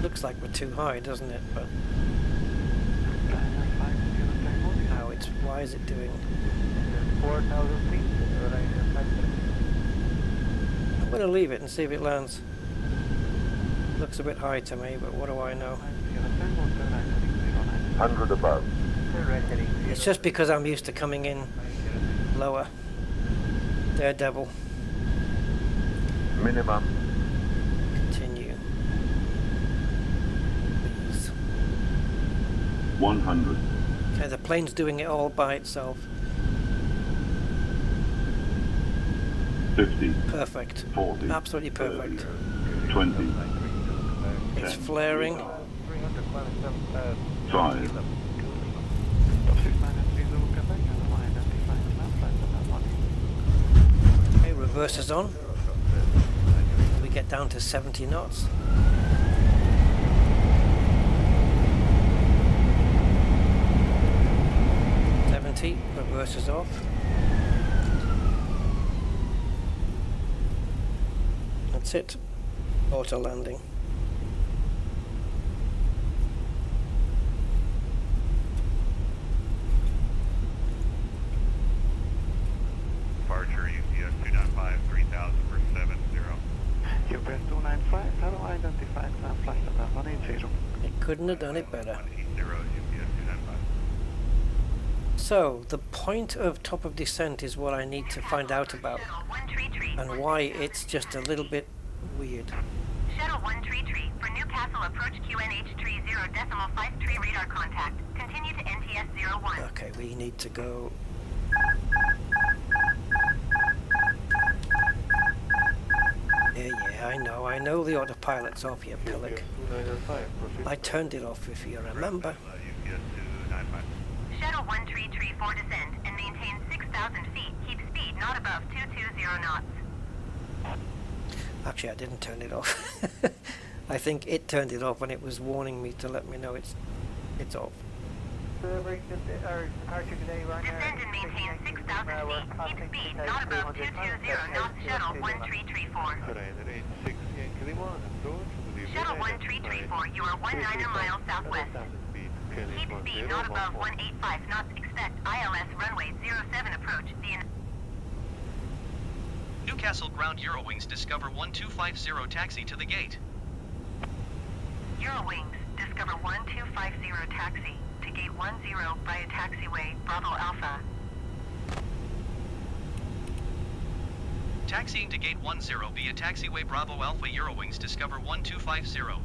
Speaker 1: Looks like we're too high, doesn't it? But why is it doing?
Speaker 8: 4000 feet.
Speaker 1: I'm going to leave it and see if it lands. Looks a bit high to me, but what do I know?
Speaker 8: 100 above.
Speaker 1: It's just because I'm used to coming in lower. Daredevil.
Speaker 8: Minimum.
Speaker 1: Continue. Please.
Speaker 8: 100.
Speaker 1: Okay, the plane's doing it all by itself.
Speaker 8: 50.
Speaker 1: Perfect.
Speaker 8: 40.
Speaker 1: Absolutely perfect.
Speaker 8: 20.
Speaker 1: It's flaring.
Speaker 8: 5.
Speaker 1: Okay, reverse is on. We get down to 70 knots. Reverse is off. That's it. Auto landing.
Speaker 8: Departure UPS 295 3000 for 70. UPS 295, how do I identify ground flight about 180?
Speaker 1: It couldn't have done it better.
Speaker 8: 180 UPS 295.
Speaker 1: So, the point of top of descent is what I need to find out about, and why it's just a little bit weird.
Speaker 5: Shuttle 133 for Newcastle approach QNH 30.53 radar contact. Continue to NTS 01.
Speaker 1: Okay, we need to go. Yeah, I know the autopilot's off here, Pillock. I turned it off, if you remember.
Speaker 5: Shuttle 133 for descent and maintain 6,000 feet. Keep speed not above 220 knots.
Speaker 1: Actually, I didn't turn it off. I think it turned it off when it was warning me to let me know it's off.
Speaker 5: Descend and maintain 6,000 feet. Keep speed not above 220 knots. Shuttle 1334. Shuttle 1334, you are 19 miles southwest. Keep speed not above 185 knots. Expect ILS runway 07 approach.
Speaker 9: Newcastle ground Eurowings Discover 1250 taxi to the gate.
Speaker 5: Eurowings Discover 1250 taxi to gate 10 via taxiway Bravo Alpha.
Speaker 9: Taxiing to gate 10 via taxiway Bravo Alpha Eurowings Discover 1250.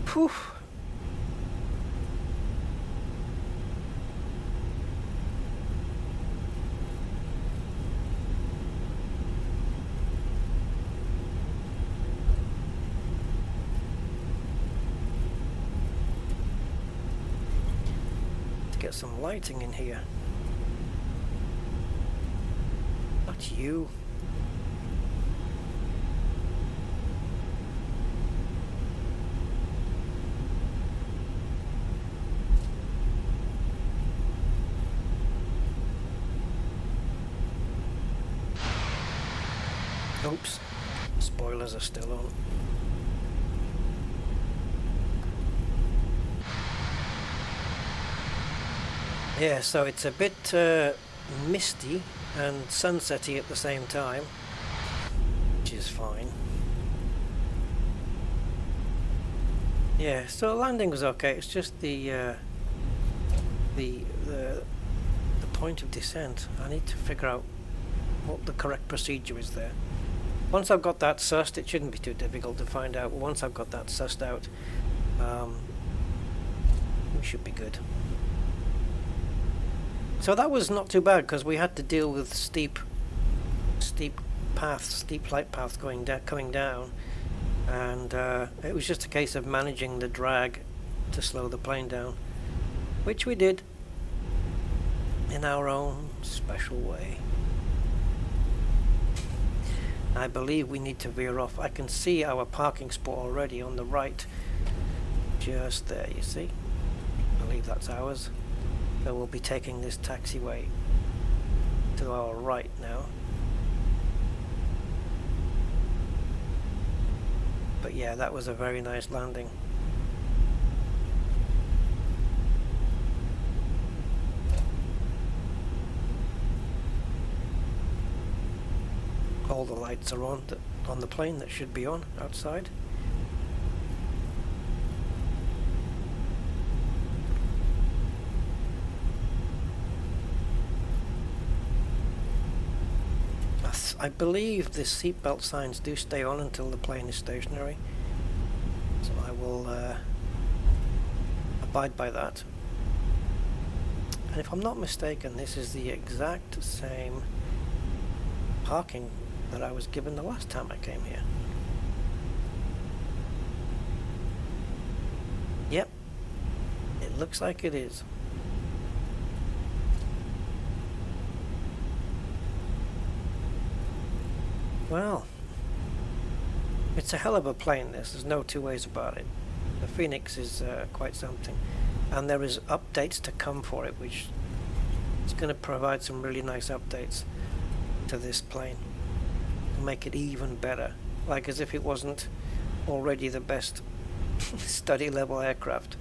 Speaker 1: Phew. To get some lighting in here. Not you. Oops, spoilers are still on. Yeah, so it's a bit misty and sunsetty at the same time, which which is fine. Yeah, so landing was okay. It's just the point of descent. I need to figure out what the correct procedure is there. Once I've got that sussed, it shouldn't be too difficult to find out. Once I've got that sussed out, we should be good. So that was not too bad because we had to deal with steep flight paths coming down, and it was just a case of managing the drag to slow the plane down, which we did in our own special way. I believe we need to veer off. I can see our parking spot already on the right, just there, you see. I believe that's ours. So we'll be taking this taxiway to our right now. But yeah, that was a very nice landing. All the lights are on the plane that should be on outside. I believe the seatbelt signs do stay on until the plane is stationary, so I will abide by that. And if I'm not mistaken, this is the exact same parking that I was given the last time I came here. Yep, it looks like it is. Well, it's a hell of a plane, this. There's no two ways about it. The Phoenix is quite something. And there is updates to come for it, which is going to provide some really nice updates to this plane. To make it even better. Like as if it wasn't already the best study level aircraft.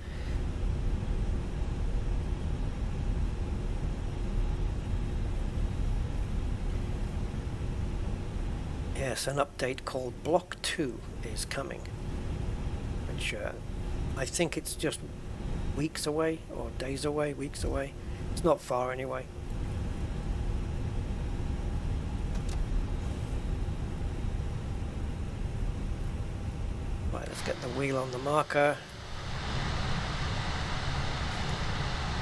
Speaker 1: Yes, an update called Block 2 is coming, which I think it's just weeks away, or days away, weeks away. It's not far anyway. Right, let's get the wheel on the marker.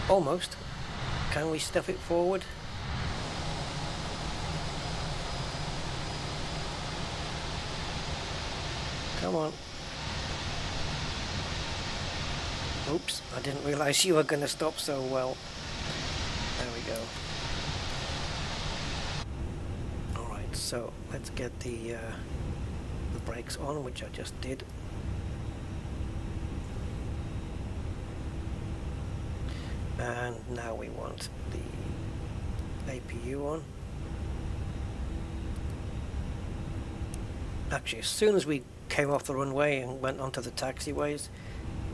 Speaker 1: Almost. Can we stuff it forward? Come on. Oops, I didn't realize you were going to stop so well. There we go. Alright, so let's get the brakes on, which I just did. And now we want the APU on. Actually, as soon as we came off the runway and went onto the taxiways,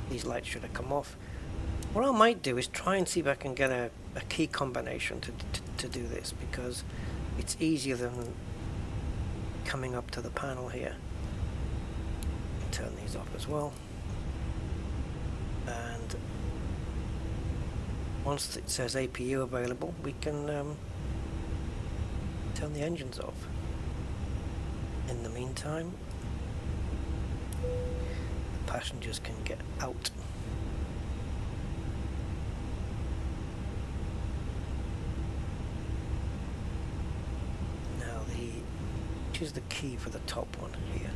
Speaker 1: these lights should have come off. What I might do is try and see if I can get a key combination to do this, because it's easier than coming up to the panel here. Turn these off as well. And once it says APU available, we can turn the engines off. In the meantime, the passengers can get out. Now which is the key for the top one here?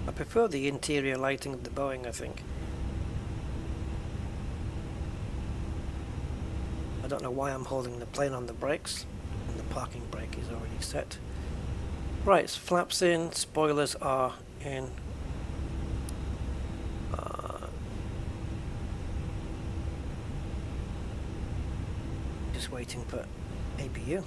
Speaker 1: I prefer the interior lighting of the Boeing, I think. I don't know why I'm holding the plane on the brakes, and the parking brake is already set. Right, flaps in, spoilers are in. Just waiting for APU.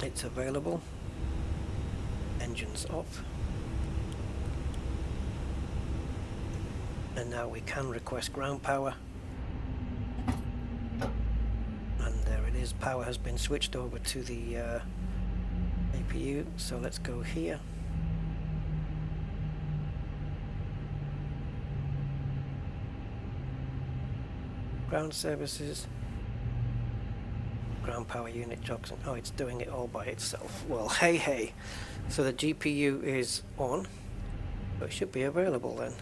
Speaker 1: It's available. Engines off. And now we can request ground power. And there it is, power has been switched over to the APU, so let's go here. Ground services. Ground power unit jocks. Oh, it's doing it all by itself. Well, hey, hey. So the GPU is on, but it should be available then.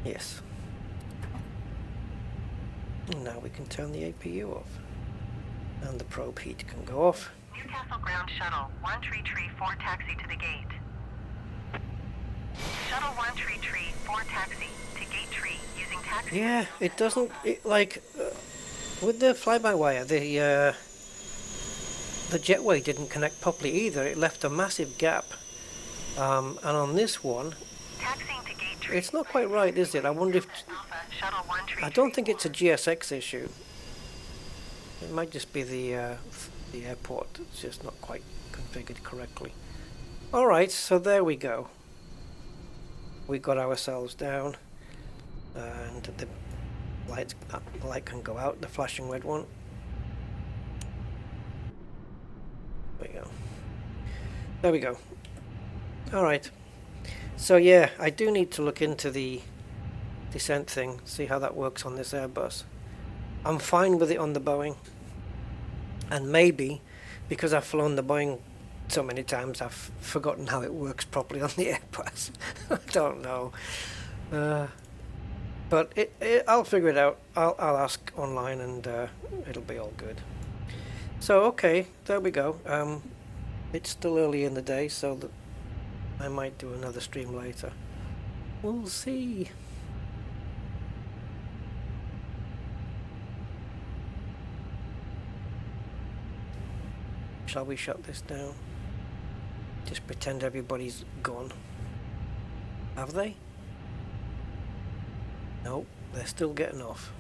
Speaker 1: Yes. And now we can turn the APU off. And the probe heat can go off.
Speaker 5: Newcastle ground shuttle 1334 taxi to the gate. Shuttle 1334 taxi to gate tree using taxi.
Speaker 1: Yeah, it doesn't, with the fly-by-wire, the jetway didn't connect properly either. It left a massive gap. And on this one,
Speaker 5: Taxiing to gate tree.
Speaker 1: it's not quite right, is it? I wonder if...
Speaker 5: Shuttle 1334.
Speaker 1: I don't think it's a GSX issue. It might just be the airport. It's just not quite configured correctly. Alright, so there we go. We got ourselves down. And the light can go out, the flashing red one. There we go. There we go. Alright. So yeah, I do need to look into the descent thing, see how that works on this Airbus. I'm fine with it on the Boeing. And maybe, because I've flown the Boeing so many times, I've forgotten how it works properly on the Airbus. I don't know. But I'll figure it out. I'll ask online and it'll be all good. So, okay, there we go. It's still early in the day, so that I might do another stream later. We'll see. Shall we shut this down? Just pretend everybody's gone. Have they? Nope, they're still getting off.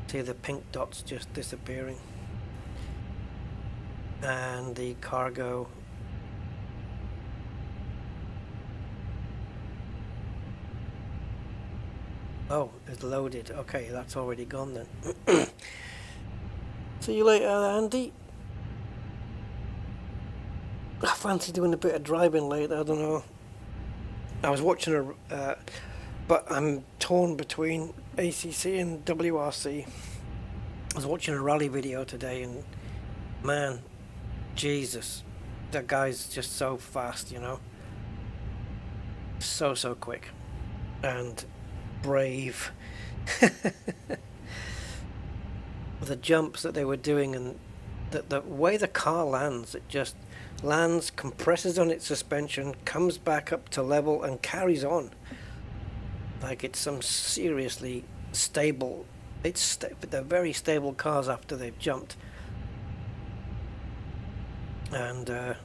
Speaker 1: See the pink dots just disappearing. And the cargo. Oh, it's loaded. Okay, that's already gone then. See you later, Andy. I fancy doing a bit of driving later, I don't know. I was watching but I'm torn between ACC and WRC. I was watching a rally video today and man, Jesus, that guy's just so fast, you know. So quick. And brave. The jumps that they were doing and the way the car lands, it just lands, compresses on its suspension, comes back up to level and carries on. Like it's some seriously stable, they're very stable cars after they've jumped. And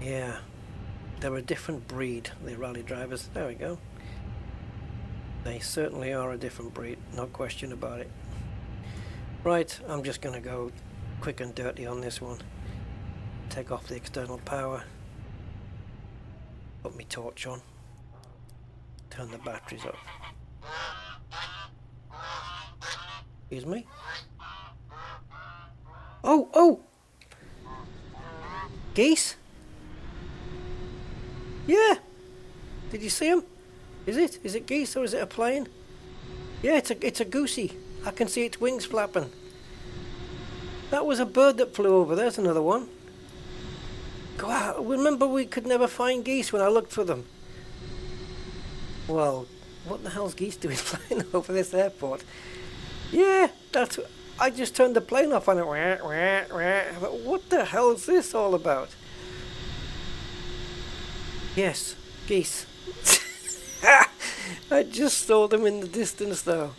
Speaker 1: yeah, they're a different breed, the rally drivers. There we go. They certainly are a different breed, no question about it. Right, I'm just going to go quick and dirty on this one. Take off the external power. Put my torch on. Turn the batteries off. Excuse me? Oh! Geese? Yeah! Did you see them? Is it geese or is it a plane? Yeah, it's a goosey. I can see its wings flapping. That was a bird that flew over. There's another one. God, remember we could never find geese when I looked for them. Well, what the hell's geese doing flying over this airport? Yeah, I just turned the plane off and it went wah, wah. But what the hell is this all about? Yes, geese. I just saw them in the distance though.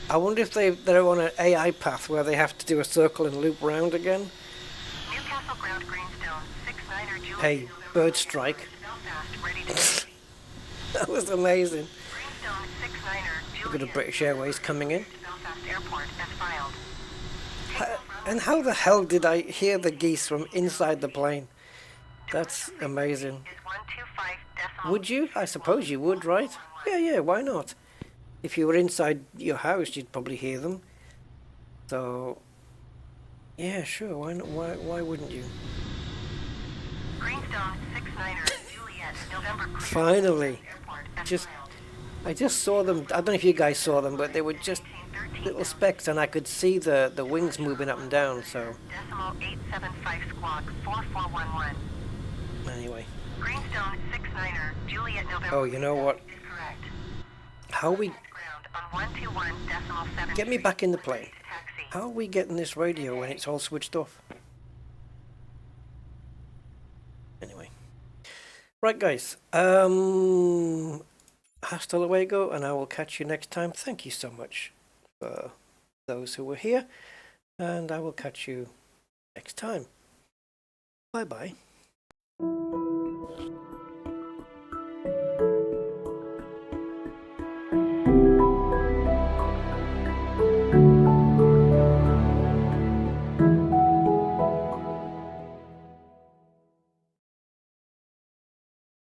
Speaker 1: I wonder if they're on an AI path where they have to do a circle and loop round again.
Speaker 5: Newcastle ground Greenstone 69er Julie.
Speaker 1: Hey, bird strike.
Speaker 5: Belfast ready to
Speaker 1: That was amazing.
Speaker 5: Greenstone 69er
Speaker 1: We've got a British Airways coming in.
Speaker 5: Belfast Airport as filed.
Speaker 1: And how the hell did I hear the geese from inside the plane? That's amazing.
Speaker 5: Is 125 decimal.
Speaker 1: Would you? I suppose you would, right? Yeah, why not? If you were inside your house, you'd probably hear them. So, yeah, sure, why not? Why wouldn't you?
Speaker 5: Greenstone 69er Juliet November.
Speaker 1: Finally.
Speaker 5: Airport as
Speaker 1: Just,
Speaker 5: filed.
Speaker 1: I just saw them. I don't know if you guys saw them, but they were just little specks, and I could see the wings moving up and down. So,
Speaker 5: Decimal 875 squawk 4411.
Speaker 1: anyway.
Speaker 5: Greenstone 69er Juliet November.
Speaker 1: Oh, you know what?
Speaker 5: Is correct.
Speaker 1: How are we?
Speaker 5: Ground on 121 decimal 7.
Speaker 1: Get me back in the plane.
Speaker 5: Taxi.
Speaker 1: How are we getting this radio when it's all switched off? Anyway. Right, guys. Hasta luego, and I will catch you next time. Thank you so much for those who were here, and I will catch you next time. Bye-bye.